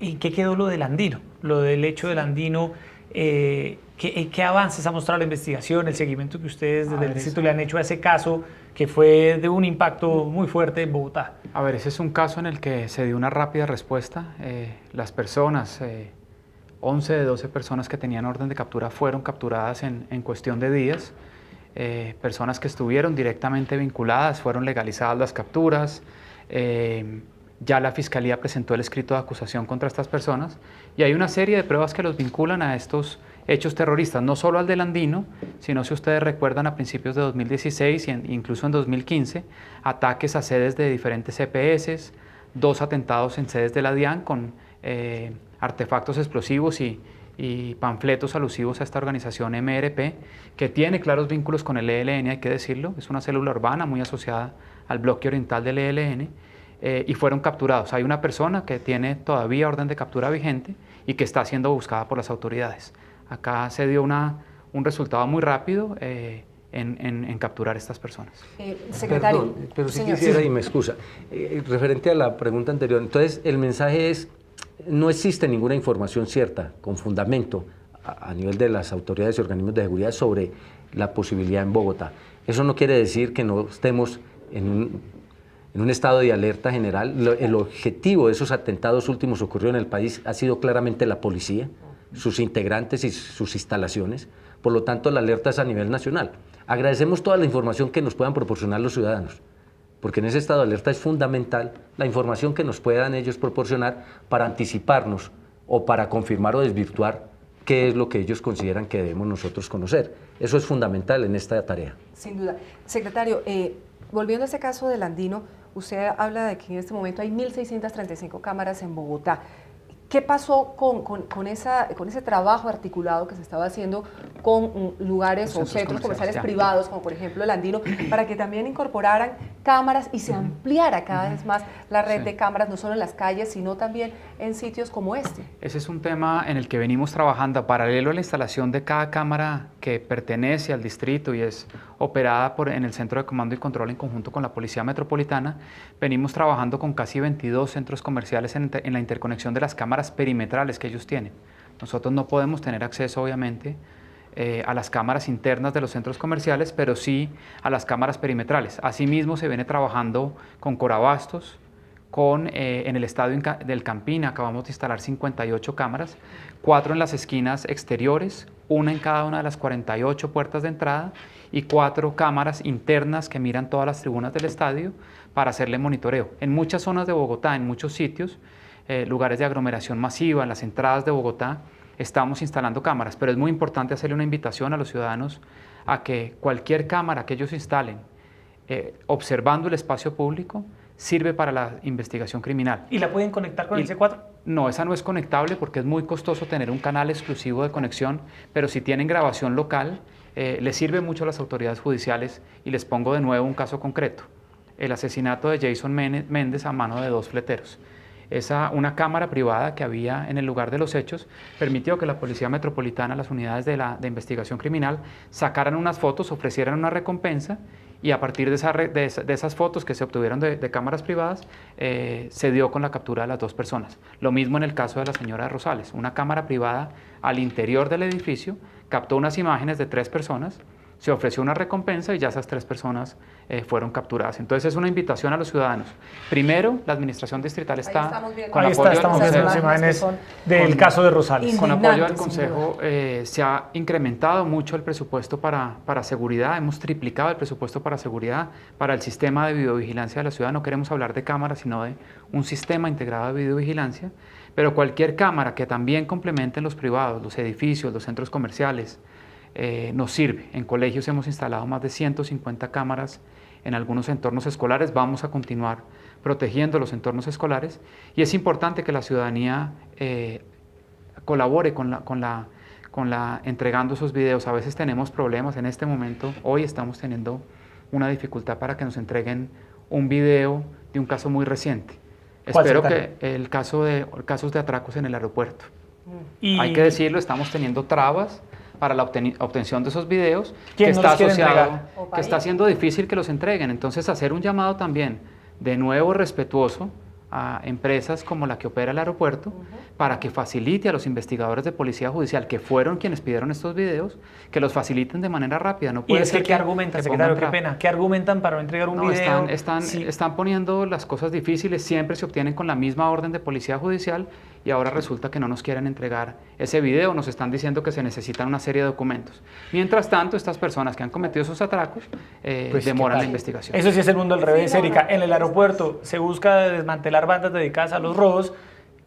¿y qué quedó lo del Andino? Lo del hecho del Andino, ¿qué avances ha mostrado la investigación, el seguimiento que ustedes desde el distrito le han hecho a ese caso que fue de un impacto muy fuerte en Bogotá? A ver, ese es un caso en el que se dio una rápida respuesta. Las personas, 11 de 12 personas que tenían orden de captura fueron capturadas en cuestión de días. Personas que estuvieron directamente vinculadas, fueron legalizadas las capturas. Ya la Fiscalía presentó el escrito de acusación contra estas personas y hay una serie de pruebas que los vinculan a estos hechos terroristas, no solo al del Andino, sino, si ustedes recuerdan, a principios de 2016 e incluso en 2015, ataques a sedes de diferentes EPS, 2 atentados en sedes de la DIAN con artefactos explosivos y panfletos alusivos a esta organización MRP, que tiene claros vínculos con el ELN, hay que decirlo, es una célula urbana muy asociada al bloque oriental del ELN, y fueron capturados. Hay una persona que tiene todavía orden de captura vigente y que está siendo buscada por las autoridades. Acá se dio un resultado muy rápido en capturar a estas personas. Secretario. Perdón, pero si señor, quisiera, y me excusa, referente a la pregunta anterior, entonces el mensaje es: no existe ninguna información cierta, con fundamento, a nivel de las autoridades y organismos de seguridad sobre la posibilidad en Bogotá. Eso no quiere decir que no estemos en un estado de alerta general. El objetivo de esos atentados últimos ocurrió en el país ha sido claramente la policía, sus integrantes y sus instalaciones. Por lo tanto, la alerta es a nivel nacional. Agradecemos toda la información que nos puedan proporcionar los ciudadanos, porque en ese estado de alerta es fundamental la información que nos puedan ellos proporcionar para anticiparnos o para confirmar o desvirtuar qué es lo que ellos consideran que debemos nosotros conocer. Eso es fundamental en esta tarea. Sin duda. Secretario, volviendo a ese caso del Andino, usted habla de que en este momento hay 1.635 cámaras en Bogotá. ¿Qué pasó con ese trabajo articulado que se estaba haciendo con lugares o centros comerciales privados, como por ejemplo el Andino, para que también incorporaran cámaras y se ampliara cada vez más la red de cámaras, no solo en las calles, sino también en sitios como este? Ese es un tema en el que venimos trabajando paralelo a la instalación de cada cámara que pertenece al distrito y es operada en el Centro de Comando y Control en conjunto con la Policía Metropolitana. Venimos trabajando con casi 22 centros comerciales en la interconexión de las cámaras perimetrales que ellos tienen. Nosotros no podemos tener acceso, obviamente, a las cámaras internas de los centros comerciales, pero sí a las cámaras perimetrales. Asimismo, se viene trabajando con Corabastos, en el estadio del Campín acabamos de instalar 58 cámaras, 4 en las esquinas exteriores, una en cada una de las 48 puertas de entrada y 4 cámaras internas que miran todas las tribunas del estadio para hacerle monitoreo. En muchas zonas de Bogotá, en muchos sitios, lugares de aglomeración masiva, en las entradas de Bogotá, estamos instalando cámaras, pero es muy importante hacerle una invitación a los ciudadanos a que cualquier cámara que ellos instalen observando el espacio público sirve para la investigación criminal. ¿Y la pueden conectar con el C4? No, esa no es conectable porque es muy costoso tener un canal exclusivo de conexión, pero si tienen grabación local, les sirve mucho a las autoridades judiciales y les pongo de nuevo un caso concreto. El asesinato de Jason Méndez a mano de 2 fleteros. Una cámara privada que había en el lugar de los hechos permitió que la Policía Metropolitana, las unidades de investigación criminal, sacaran unas fotos, ofrecieran una recompensa y a partir de esas fotos que se obtuvieron de cámaras privadas, se dio con la captura de las 2 personas. Lo mismo en el caso de la señora Rosales. Una cámara privada al interior del edificio captó unas imágenes de 3 personas, se ofreció una recompensa y ya esas 3 personas fueron capturadas. Entonces es una invitación a los ciudadanos. Primero, la administración distrital está con Ahí apoyo estamos del viendo Consejo. las imágenes del caso de Rosales. Con apoyo del Indignante, Consejo se ha incrementado mucho el presupuesto para seguridad, hemos triplicado el presupuesto para seguridad, para el sistema de videovigilancia de la ciudad. No queremos hablar de cámaras, sino de un sistema integrado de videovigilancia, pero cualquier cámara que también complemente los privados, los edificios, los centros comerciales, nos sirve. En colegios hemos instalado más de 150 cámaras en algunos entornos escolares, vamos a continuar protegiendo los entornos escolares y es importante que la ciudadanía colabore entregando esos videos. A veces tenemos problemas en este momento, hoy estamos teniendo una dificultad para que nos entreguen un video de un caso muy reciente. Espero que casos de atracos en el aeropuerto. Hay que decirlo, estamos teniendo trabas para la obtención de esos videos, que está asociado, que está haciendo difícil que los entreguen. Entonces, hacer un llamado también, de nuevo respetuoso, a empresas como la que opera el aeropuerto, para que facilite a los investigadores de Policía Judicial, que fueron quienes pidieron estos videos, que los faciliten de manera rápida. No puede ser ¿qué argumentan, secretario? Qué pena. ¿Qué argumentan para no entregar un video? Están poniendo las cosas difíciles, siempre se obtienen con la misma orden de Policía Judicial y ahora resulta que no nos quieren entregar ese video, nos están diciendo que se necesitan una serie de documentos. Mientras tanto, estas personas que han cometido esos atracos demoran la investigación. Eso sí es el mundo al revés, Erika. En el aeropuerto se busca desmantelar bandas dedicadas a los robos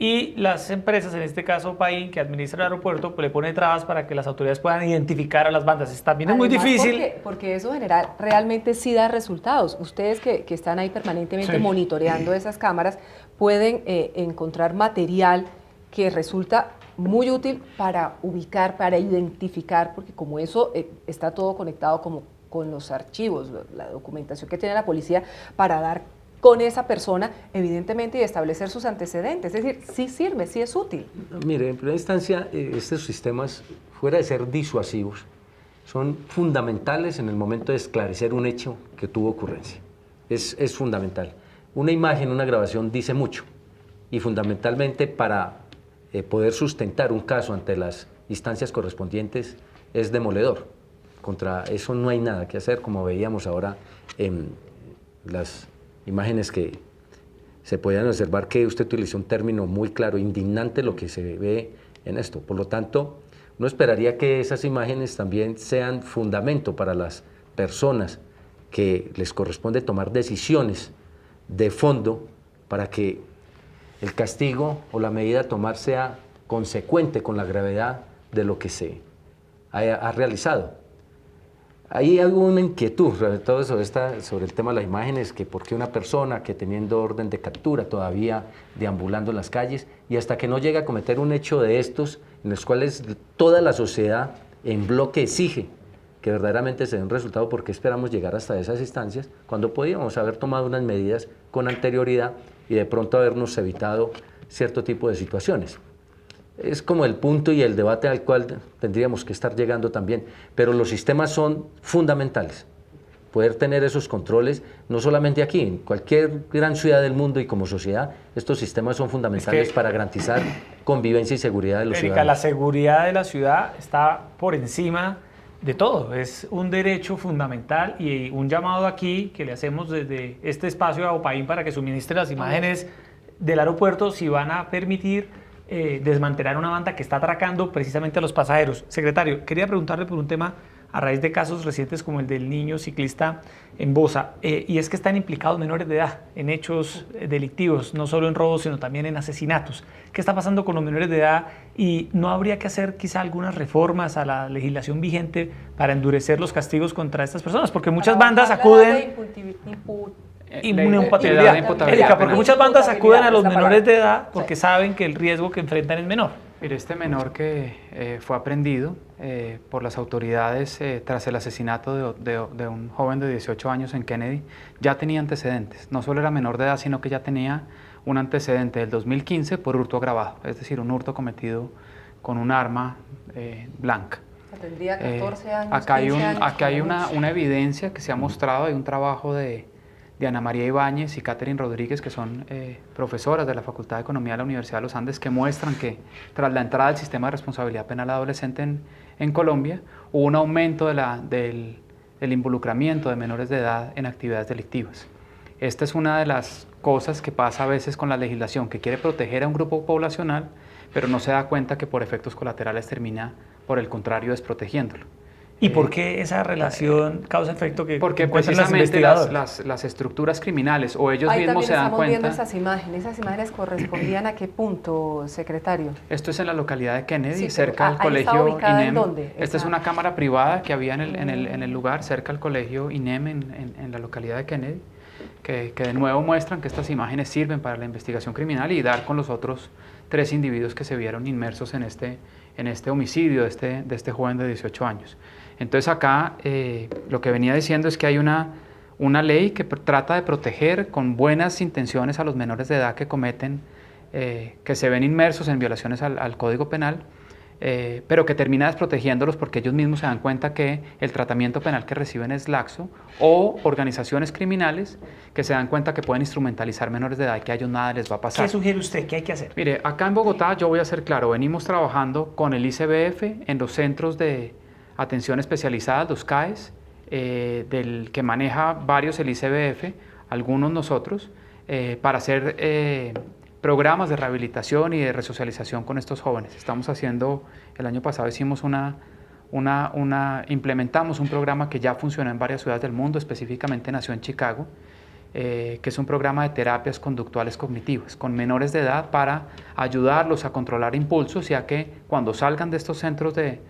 y las empresas, en este caso PAIN, que administra el aeropuerto, pues le pone trabas para que las autoridades puedan identificar a las bandas. También es muy difícil. Porque eso general realmente sí da resultados. Ustedes que están ahí permanentemente monitoreando esas cámaras pueden encontrar material que resulta muy útil para ubicar, para identificar, porque como eso está todo conectado como con los archivos, la documentación que tiene la policía para dar con esa persona, evidentemente, y establecer sus antecedentes. Es decir, sí sirve, sí es útil. Mire, en primera instancia, estos sistemas, fuera de ser disuasivos, son fundamentales en el momento de esclarecer un hecho que tuvo ocurrencia. Es fundamental. Una imagen, una grabación dice mucho, y fundamentalmente para poder sustentar un caso ante las instancias correspondientes es demoledor. Contra eso no hay nada que hacer, como veíamos ahora en las imágenes que se podían observar que usted utilizó un término muy claro, indignante lo que se ve en esto. Por lo tanto, uno esperaría que esas imágenes también sean fundamento para las personas que les corresponde tomar decisiones de fondo para que el castigo o la medida a tomar sea consecuente con la gravedad de lo que se ha realizado. Hay alguna inquietud, sobre todo sobre el tema de las imágenes, que por qué una persona que teniendo orden de captura todavía deambulando en las calles y hasta que no llega a cometer un hecho de estos en los cuales toda la sociedad en bloque exige que verdaderamente se dé un resultado, porque esperamos llegar hasta esas instancias cuando podíamos haber tomado unas medidas con anterioridad y de pronto habernos evitado cierto tipo de situaciones. Es como el punto y el debate al cual tendríamos que estar llegando también, pero los sistemas son fundamentales. Poder tener esos controles, no solamente aquí, en cualquier gran ciudad del mundo y como sociedad, estos sistemas son fundamentales para garantizar convivencia y seguridad de los ciudadanos. La seguridad de la ciudad está por encima de todo, es un derecho fundamental y un llamado aquí que le hacemos desde este espacio a OPAIN para que suministre las imágenes del aeropuerto si van a permitir desmantelar una banda que está atracando precisamente a los pasajeros. Secretario, quería preguntarle por un tema a raíz de casos recientes como el del niño ciclista en Bosa, y es que están implicados menores de edad en hechos delictivos, no solo en robos, sino también en asesinatos. ¿Qué está pasando con los menores de edad? ¿Y no habría que hacer quizá algunas reformas a la legislación vigente para endurecer los castigos contra estas personas? Porque muchas bandas acuden... Erika, porque muchas bandas acuden a los menores de edad porque saben que el riesgo que enfrentan es menor. Mire, este menor que fue aprendido por las autoridades tras el asesinato de un joven de 18 años en Kennedy ya tenía antecedentes. No solo era menor de edad, sino que ya tenía un antecedente del 2015 por hurto agravado, es decir, un hurto cometido con un arma blanca. Tendría 14 años, acá hay, 15 años, acá hay una evidencia que se ha mostrado, hay un trabajo de Ana María Ibáñez y Catherine Rodríguez, que son profesoras de la Facultad de Economía de la Universidad de los Andes, que muestran que tras la entrada del sistema de responsabilidad penal adolescente en Colombia, hubo un aumento del involucramiento de menores de edad en actividades delictivas. Esta es una de las cosas que pasa a veces con la legislación, que quiere proteger a un grupo poblacional, pero no se da cuenta que por efectos colaterales termina, por el contrario, desprotegiéndolo. ¿Y por qué esa relación causa-efecto que porque encuentran precisamente las las estructuras criminales o ellos ahí mismos se dan estamos viendo cuenta. esas imágenes correspondían a qué punto, secretario. Esto es en la localidad de Kennedy, Sí, cerca del ahí está colegio ubicada, ¿en INEM. dónde? Esta es una cámara privada que había en el lugar, cerca del colegio INEM, en la localidad de Kennedy, que de nuevo muestran que estas imágenes sirven para la investigación criminal y dar con los otros 3 individuos que se vieron inmersos en este homicidio de este joven de 18 años. Entonces acá lo que venía diciendo es que hay una ley que trata de proteger con buenas intenciones a los menores de edad que cometen, que se ven inmersos en violaciones al Código Penal, pero que termina desprotegiéndolos porque ellos mismos se dan cuenta que el tratamiento penal que reciben es laxo, o organizaciones criminales que se dan cuenta que pueden instrumentalizar menores de edad y que a ellos nada les va a pasar. ¿Qué sugiere usted? ¿Qué hay que hacer? Mire, acá en Bogotá, yo voy a ser claro, venimos trabajando con el ICBF en los centros de atención especializada, los CAES, del que maneja varios el ICBF, algunos nosotros, para hacer programas de rehabilitación y de resocialización con estos jóvenes. Estamos haciendo, el año pasado hicimos implementamos un programa que ya funciona en varias ciudades del mundo, específicamente nació en Chicago, que es un programa de terapias conductuales cognitivas con menores de edad para ayudarlos a controlar impulsos, ya que cuando salgan de estos centros de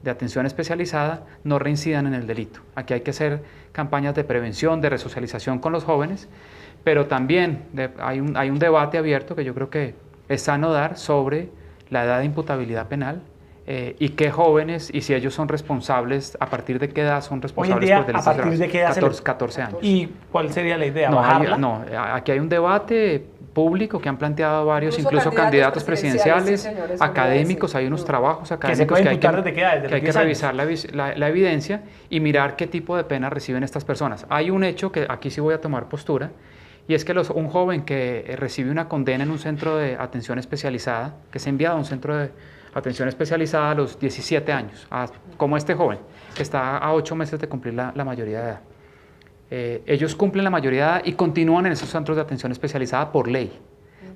atención especializada no reincidan en el delito. Aquí hay que hacer campañas de prevención, de resocialización con los jóvenes, pero también hay un debate abierto que yo creo que es sano dar sobre la edad de imputabilidad penal y qué jóvenes y si ellos son responsables, a partir de qué edad son responsables por delitos graves. ¿A partir de qué edad? 14 años. ¿Y cuál sería la idea? No, aquí hay un debate público que han planteado varios, incluso candidatos presidenciales, sí, señores, académicos, hay unos trabajos académicos que hay que revisar la evidencia y mirar qué tipo de pena reciben estas personas. Hay un hecho que aquí sí voy a tomar postura, y es que un joven que recibe una condena en un centro de atención especializada, que se envía a un centro de atención especializada a los 17 años, como este joven, que está a 8 meses de cumplir la mayoría de edad. Ellos cumplen la mayoría de edad y continúan en esos centros de atención especializada por ley.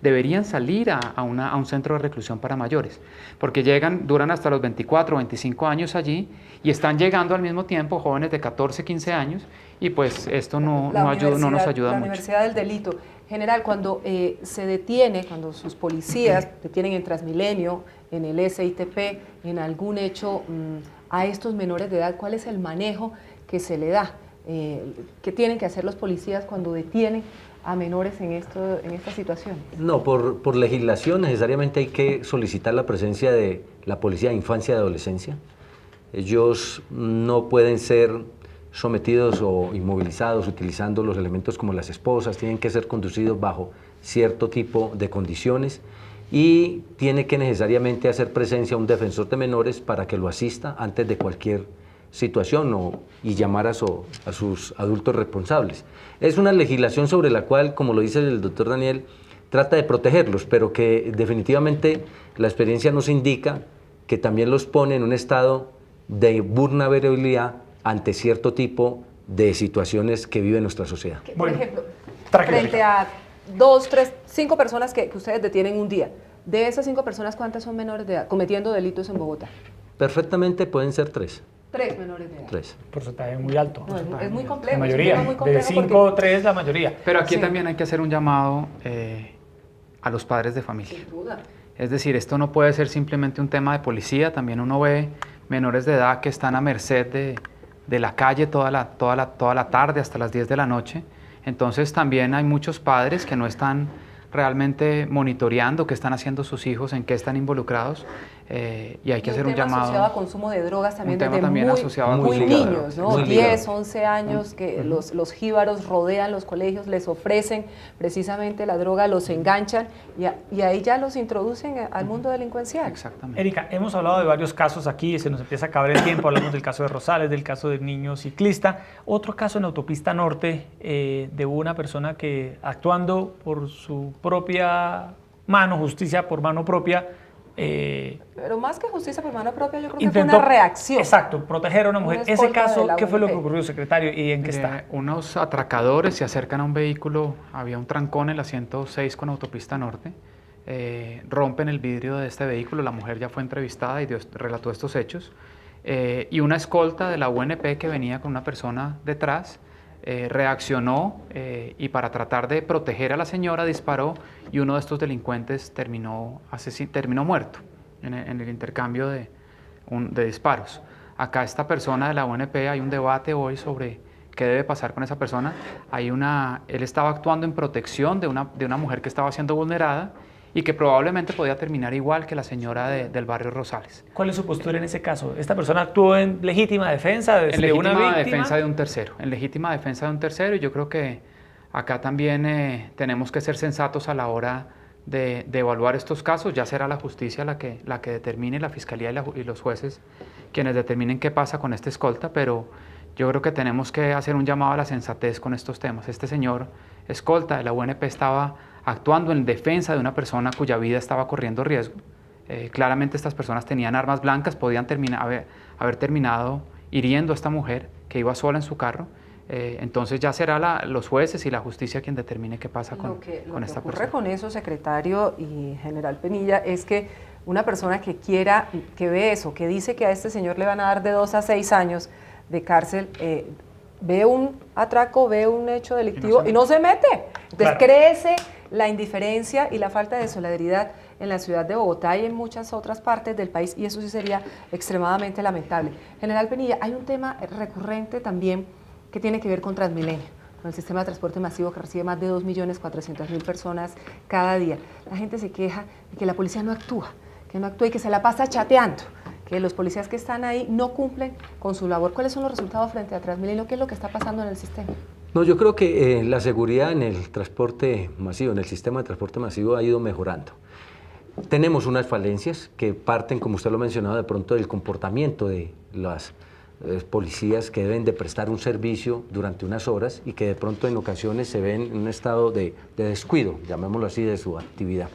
Deberían salir a un centro de reclusión para mayores, porque duran hasta los 24 o 25 años allí y están llegando al mismo tiempo jóvenes de 14, 15 años y pues esto no nos ayuda mucho. La Universidad del Delito. General, cuando se detiene, cuando sus policías detienen en Transmilenio, en el SITP, en algún hecho a estos menores de edad, ¿cuál es el manejo que se le da? ¿Qué tienen que hacer los policías cuando detienen a menores en estas situaciones? No, por legislación necesariamente hay que solicitar la presencia de la Policía de Infancia y Adolescencia. Ellos no pueden ser sometidos o inmovilizados utilizando los elementos como las esposas, tienen que ser conducidos bajo cierto tipo de condiciones y tiene que necesariamente hacer presencia un defensor de menores para que lo asista antes de cualquier situación y llamar a sus adultos responsables. Es una legislación sobre la cual, como lo dice el doctor Daniel, trata de protegerlos, pero que definitivamente la experiencia nos indica que también los pone en un estado de vulnerabilidad ante cierto tipo de situaciones que vive nuestra sociedad. Por ejemplo, frente a 2, 3, 5 personas que ustedes detienen un día. De esas 5 personas, ¿cuántas son menores de edad cometiendo delitos en Bogotá? Perfectamente pueden ser 3. 3 menores de edad. 3. Porcentaje muy alto. No, es muy complejo. La es un mayoría. tema muy De complejo 5 o 3, la mayoría. Pero aquí Sí. también hay que hacer un llamado a los padres de familia. Sin duda. Es decir, esto no puede ser simplemente un tema de policía, también uno ve menores de edad que están a merced de la calle toda la tarde hasta las 10 de la noche. Entonces también hay muchos padres que no están realmente monitoreando qué están haciendo sus hijos, en qué están involucrados, y hay que hacer un tema asociado a llamado. consumo de drogas también Un tema desde también muy, asociado a muy consumo. niños, ¿no? Muy 10, ligado. 11 años que los jíbaros rodean los colegios, les ofrecen precisamente la droga, los enganchan y ahí ya los introducen al mundo delincuencial. Exactamente. Erika, hemos hablado de varios casos aquí, se nos empieza a acabar el tiempo, hablamos del caso de Rosales, del caso del niño ciclista. Otro caso en Autopista Norte de una persona que actuando por su propia mano, justicia por mano propia, Pero más que justicia por mano propia, yo creo que intentó, fue una reacción. exacto, proteger a una mujer. Una Ese escolta de caso, la ¿qué fue lo que UNP? ocurrió, secretario, y en qué está? Unos atracadores se acercan a un vehículo, había un trancón en la 106 con Autopista Norte, rompen el vidrio de este vehículo, la mujer ya fue entrevistada y relató estos hechos, y una escolta de la UNP que venía con una persona detrás, reaccionó y para tratar de proteger a la señora disparó y uno de estos delincuentes terminó muerto en el intercambio de disparos. Acá esta persona de la UNP, hay un debate hoy sobre qué debe pasar con esa persona. Él estaba actuando en protección de una mujer que estaba siendo vulnerada y que probablemente podía terminar igual que la señora del barrio Rosales. ¿Cuál es su postura en ese caso? ¿Esta persona actuó en legítima defensa de, En de una legítima víctima? defensa de un tercero. En legítima defensa de un tercero, y yo creo que acá también tenemos que ser sensatos a la hora de evaluar estos casos. Ya será la justicia la que determine, la fiscalía y los jueces quienes determinen qué pasa con esta escolta, pero yo creo que tenemos que hacer un llamado a la sensatez con estos temas. Este señor escolta de la UNP estaba actuando en defensa de una persona cuya vida estaba corriendo riesgo. Claramente estas personas tenían armas blancas, podían haber terminado hiriendo a esta mujer que iba sola en su carro. Entonces ya será los jueces y la justicia quien determine qué pasa con esta persona. Lo que ocurre con eso, secretario y general Penilla, es que una persona que ve eso, que dice que a este señor le van a dar de 2 a 6 años de cárcel, ve un atraco, ve un hecho delictivo y no se mete. Entonces crece la indiferencia y la falta de solidaridad en la ciudad de Bogotá y en muchas otras partes del país, y eso sí sería extremadamente lamentable. General Penilla, hay un tema recurrente también que tiene que ver con Transmilenio, con el sistema de transporte masivo que recibe más de 2.400.000 personas cada día. La gente se queja de que la policía no actúa y que se la pasa chateando, que los policías que están ahí no cumplen con su labor. ¿Cuáles son los resultados frente a Transmilenio? ¿Qué es lo que está pasando en el sistema? No, yo creo que la seguridad en el transporte masivo, en el sistema de transporte masivo ha ido mejorando. Tenemos unas falencias que parten, como usted lo ha mencionado, de pronto del comportamiento de las policías que deben de prestar un servicio durante unas horas y que de pronto en ocasiones se ven en un estado de descuido, llamémoslo así, de su actividad.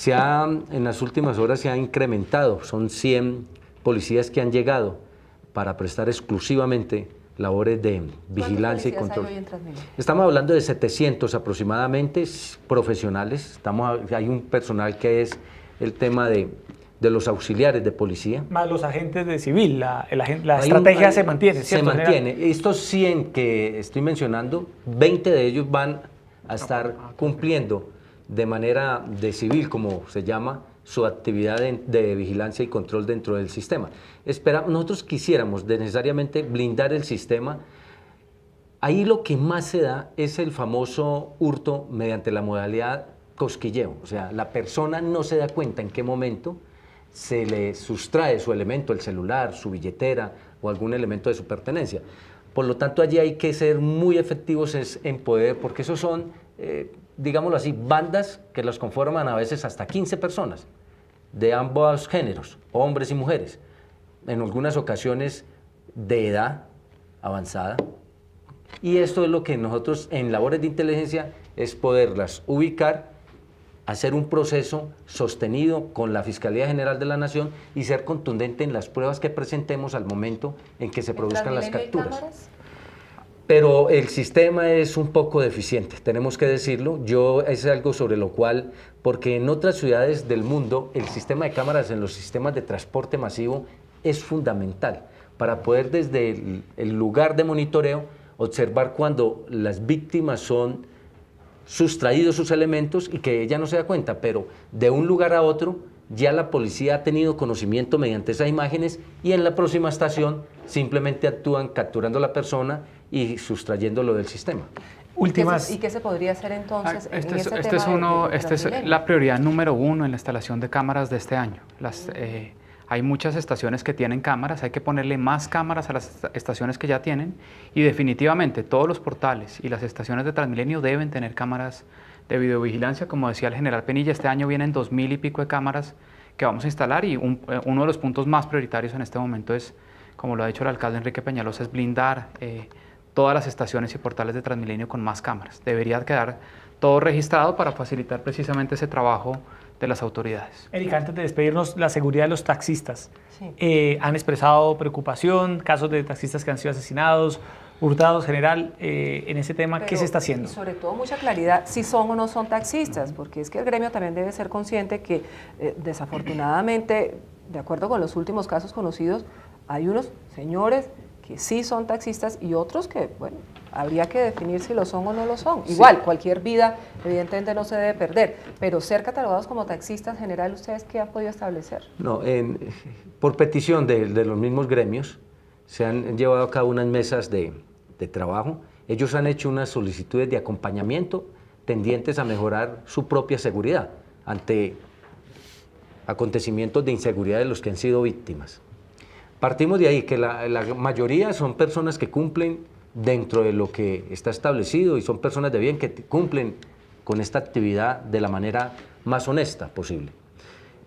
En las últimas horas se ha incrementado, son 100 policías que han llegado para prestar exclusivamente labores de vigilancia y control. Hay hoy en Transmilenio? Estamos hablando de 700 aproximadamente profesionales. Hay un personal que es el tema de los auxiliares de policía. Más los agentes de civil, la estrategia se mantiene, ¿cierto? Se mantiene. Estos 100 que estoy mencionando, 20 de ellos van a estar cumpliendo de manera de civil, como se llama, su actividad de vigilancia y control dentro del sistema. Nosotros quisiéramos necesariamente blindar el sistema. Ahí lo que más se da es el famoso hurto mediante la modalidad cosquilleo. O sea, la persona no se da cuenta en qué momento se le sustrae su elemento, el celular, su billetera o algún elemento de su pertenencia. Por lo tanto, allí hay que ser muy efectivos en poder, porque esos son, digámoslo así, bandas que los conforman a veces hasta 15 personas de ambos géneros, hombres y mujeres, en algunas ocasiones de edad avanzada. Y esto es lo que nosotros en labores de inteligencia es poderlas ubicar, hacer un proceso sostenido con la Fiscalía General de la Nación y ser contundente en las pruebas que presentemos al momento en que se produzcan las capturas. Pero el sistema es un poco deficiente, tenemos que decirlo. Es algo sobre lo cual, porque en otras ciudades del mundo el sistema de cámaras en los sistemas de transporte masivo es fundamental para poder desde el lugar de monitoreo observar cuando las víctimas son sustraídos sus elementos y que ella no se da cuenta, pero de un lugar a otro ya la policía ha tenido conocimiento mediante esas imágenes y en la próxima estación simplemente actúan capturando a la persona y sustrayéndolo del sistema. Últimas. ¿Y qué se podría hacer entonces en ese tema Esta es la prioridad número 1 en la instalación de cámaras de este año. Hay muchas estaciones que tienen cámaras, hay que ponerle más cámaras a las estaciones que ya tienen y definitivamente todos los portales y las estaciones de Transmilenio deben tener cámaras de videovigilancia. Como decía el general Penilla, este año vienen 2000 y pico de cámaras que vamos a instalar y uno de los puntos más prioritarios en este momento es, como lo ha dicho el alcalde Enrique Peñalosa, es blindar todas las estaciones y portales de Transmilenio con más cámaras. Debería quedar todo registrado para facilitar precisamente ese trabajo de las autoridades. Erika, antes de despedirnos, la seguridad de los taxistas. Sí. Han expresado preocupación, casos de taxistas que han sido asesinados, hurtados, general, en ese tema, Pero, ¿qué se está haciendo? Y sobre todo mucha claridad si son o no son taxistas, porque es que el gremio también debe ser consciente que desafortunadamente, de acuerdo con los últimos casos conocidos, hay unos señores que sí son taxistas y otros que, bueno, habría que definir si lo son o no lo son. Sí. Igual, cualquier vida evidentemente no se debe perder, pero ser catalogados como taxistas, en general, ¿ustedes qué han podido establecer? No, por petición de los mismos gremios, se han llevado a cabo unas mesas de trabajo. Ellos han hecho unas solicitudes de acompañamiento tendientes a mejorar su propia seguridad ante acontecimientos de inseguridad de los que han sido víctimas. Partimos de ahí, que la mayoría son personas que cumplen dentro de lo que está establecido y son personas de bien que cumplen con esta actividad de la manera más honesta posible.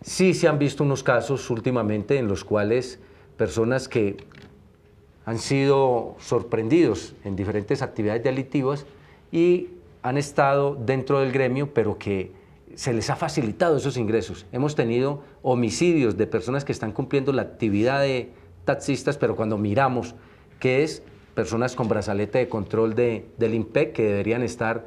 Sí se han visto unos casos últimamente en los cuales personas que han sido sorprendidos en diferentes actividades delictivas y han estado dentro del gremio, pero que se les ha facilitado esos ingresos. Hemos tenido homicidios de personas que están cumpliendo la actividad de taxistas, pero cuando miramos que es personas con brazalete de control del IMPEC que deberían estar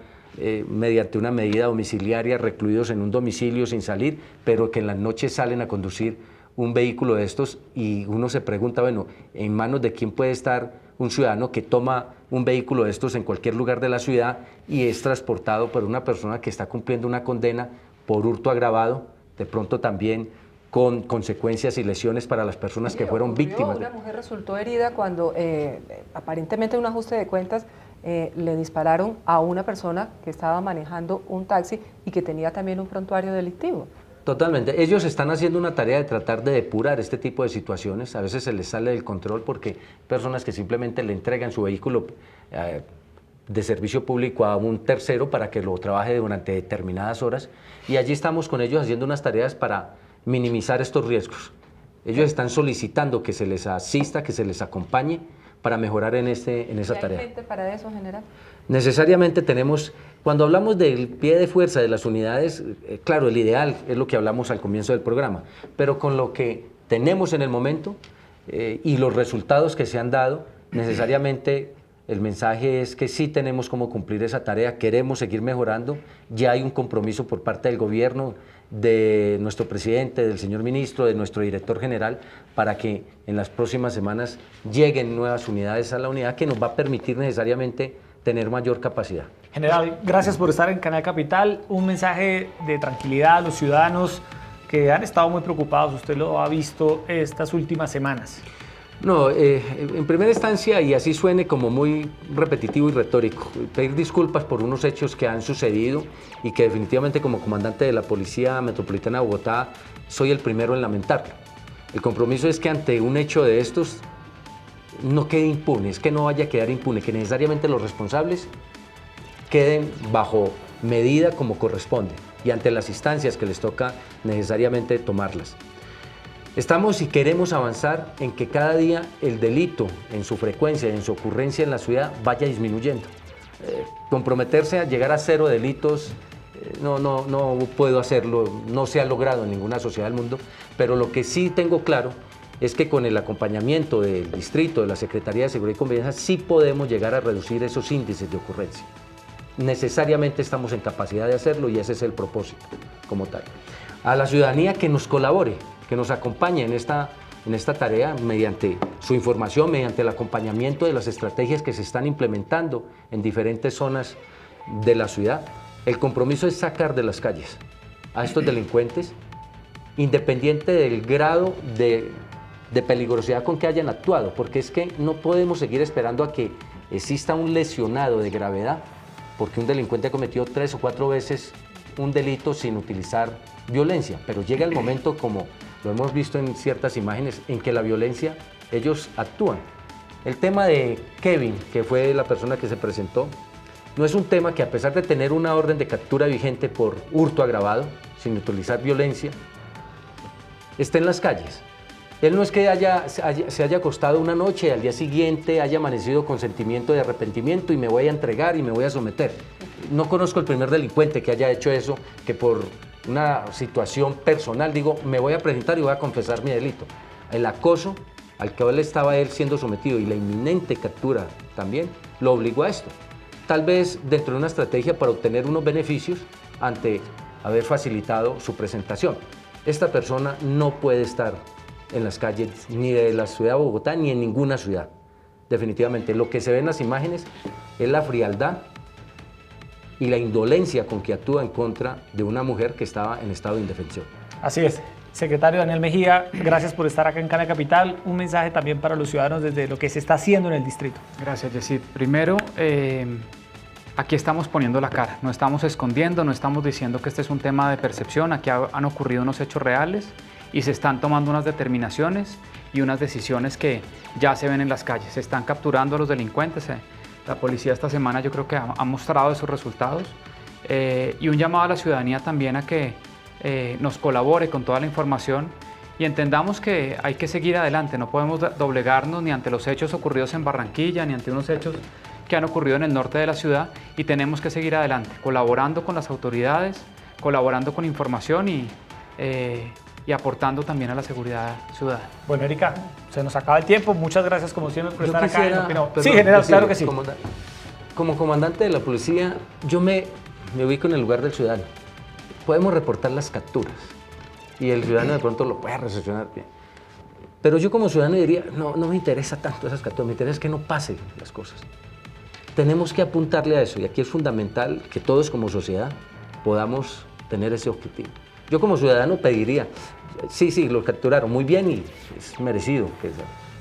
mediante una medida domiciliaria recluidos en un domicilio sin salir, pero que en las noches salen a conducir un vehículo de estos y uno se pregunta, bueno, ¿en manos de quién puede estar un ciudadano que toma un vehículo de estos en cualquier lugar de la ciudad y es transportado por una persona que está cumpliendo una condena por hurto agravado, de pronto también con consecuencias y lesiones para las personas que fueron víctimas? Una mujer resultó herida cuando aparentemente en un ajuste de cuentas le dispararon a una persona que estaba manejando un taxi y que tenía también un prontuario delictivo. Totalmente. Ellos están haciendo una tarea de tratar de depurar este tipo de situaciones. A veces se les sale del control porque personas que simplemente le entregan su vehículo de servicio público a un tercero para que lo trabaje durante determinadas horas. Y allí estamos con ellos haciendo unas tareas para minimizar estos riesgos. Ellos están solicitando que se les asista, que se les acompañe para mejorar en esa tarea. ¿Hay gente para eso, general? Necesariamente tenemos, cuando hablamos del pie de fuerza de las unidades, claro, el ideal es lo que hablamos al comienzo del programa, pero con lo que tenemos en el momento y los resultados que se han dado, necesariamente el mensaje es que sí tenemos cómo cumplir esa tarea, queremos seguir mejorando, ya hay un compromiso por parte del gobierno, de nuestro presidente, del señor ministro, de nuestro director general, para que en las próximas semanas lleguen nuevas unidades a la unidad que nos va a permitir necesariamente tener mayor capacidad. General, gracias por estar en Canal Capital. Un mensaje de tranquilidad a los ciudadanos que han estado muy preocupados, usted lo ha visto estas últimas semanas. No, en primera instancia, y así suene como muy repetitivo y retórico, pedir disculpas por unos hechos que han sucedido y que definitivamente como comandante de la Policía Metropolitana de Bogotá soy el primero en lamentarlo. El compromiso es que ante un hecho de estos no quede impune, es que no vaya a quedar impune, que necesariamente los responsables queden bajo medida como corresponde y ante las instancias que les toca necesariamente tomarlas. Estamos y queremos avanzar en que cada día el delito en su frecuencia y en su ocurrencia en la ciudad vaya disminuyendo. Comprometerse a llegar a 0 delitos, no puedo hacerlo, no se ha logrado en ninguna sociedad del mundo, pero lo que sí tengo claro es que con el acompañamiento del distrito, de la Secretaría de Seguridad y Convivencia, sí podemos llegar a reducir esos índices de ocurrencia. Necesariamente estamos en capacidad de hacerlo y ese es el propósito como tal. A la ciudadanía que nos colabore, que nos acompañe en esta tarea mediante su información, mediante el acompañamiento de las estrategias que se están implementando en diferentes zonas de la ciudad. El compromiso es sacar de las calles a estos delincuentes, independiente del grado de peligrosidad con que hayan actuado, porque es que no podemos seguir esperando a que exista un lesionado de gravedad, porque un delincuente cometió 3 o 4 veces un delito sin utilizar violencia, pero llega el momento, como lo hemos visto en ciertas imágenes, en que la violencia, ellos actúan. El tema de Kevin, que fue la persona que se presentó, no es un tema que, a pesar de tener una orden de captura vigente por hurto agravado, sin utilizar violencia, esté en las calles. Él no es que se haya acostado una noche y al día siguiente haya amanecido con sentimiento de arrepentimiento y me voy a entregar y me voy a someter. No conozco el primer delincuente que haya hecho eso, que por una situación personal digo, me voy a presentar y voy a confesar mi delito. El acoso al que estaba él siendo sometido y la inminente captura también lo obligó a esto. Tal vez dentro de una estrategia para obtener unos beneficios ante haber facilitado su presentación. Esta persona no puede estar en las calles ni de la ciudad de Bogotá ni en ninguna ciudad. Definitivamente, lo que se ve en las imágenes es la frialdad y la indolencia con que actúa en contra de una mujer que estaba en estado de indefensión. Así es. Secretario Daniel Mejía, gracias por estar acá en Cana Capital. Un mensaje también para los ciudadanos desde lo que se está haciendo en el distrito. Gracias, Yesid. Primero, aquí estamos poniendo la cara, no estamos escondiendo, no estamos diciendo que este es un tema de percepción, aquí han ocurrido unos hechos reales y se están tomando unas determinaciones y unas decisiones que ya se ven en las calles. Se están capturando a los delincuentes. La policía esta semana yo creo que ha mostrado esos resultados. Y un llamado a la ciudadanía también a que nos colabore con toda la información y entendamos que hay que seguir adelante. No podemos doblegarnos ni ante los hechos ocurridos en Barranquilla, ni ante unos hechos que han ocurrido en el norte de la ciudad, y tenemos que seguir adelante, colaborando con las autoridades, colaborando con información y aportando también a la seguridad ciudadana. Bueno, Erika, se nos acaba el tiempo. Muchas gracias como siempre por estar acá en Opina Bogotá. Sí, perdón, general, claro que sí. Como comandante de la policía, yo me ubico en el lugar del ciudadano. Podemos reportar las capturas y el ciudadano de pronto lo puede recepcionar bien. Pero yo como ciudadano diría, no me interesa tanto esas capturas, me interesa que no pasen las cosas. Tenemos que apuntarle a eso y aquí es fundamental que todos como sociedad podamos tener ese objetivo. Yo como ciudadano pediría, sí, lo capturaron muy bien y es merecido,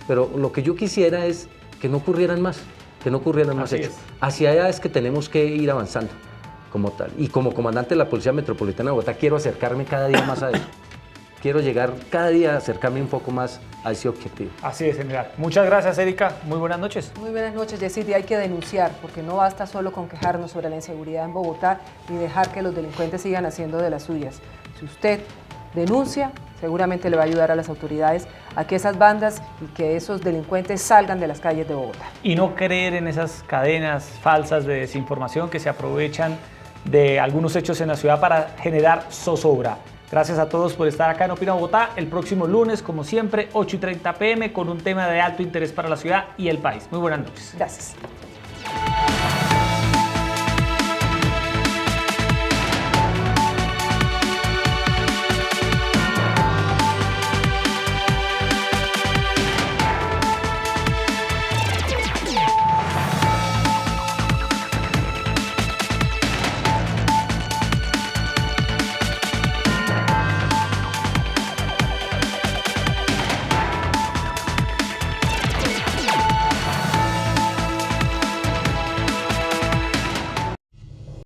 pero lo que yo quisiera es que no ocurrieran más, hechos. Hacia allá es que tenemos que ir avanzando como tal. Y como comandante de la Policía Metropolitana de Bogotá quiero acercarme cada día más a eso. Quiero llegar cada día a acercarme un poco más a ese objetivo. Así es, general. Muchas gracias, Erika. Muy buenas noches. Muy buenas noches, Yesid. Y hay que denunciar, porque no basta solo con quejarnos sobre la inseguridad en Bogotá y dejar que los delincuentes sigan haciendo de las suyas. Si usted denuncia, seguramente le va a ayudar a las autoridades a que esas bandas y que esos delincuentes salgan de las calles de Bogotá. Y no creer en esas cadenas falsas de desinformación que se aprovechan de algunos hechos en la ciudad para generar zozobra. Gracias a todos por estar acá en Opina Bogotá. El próximo lunes, como siempre, 8:30 p.m. con un tema de alto interés para la ciudad y el país. Muy buenas noches. Gracias.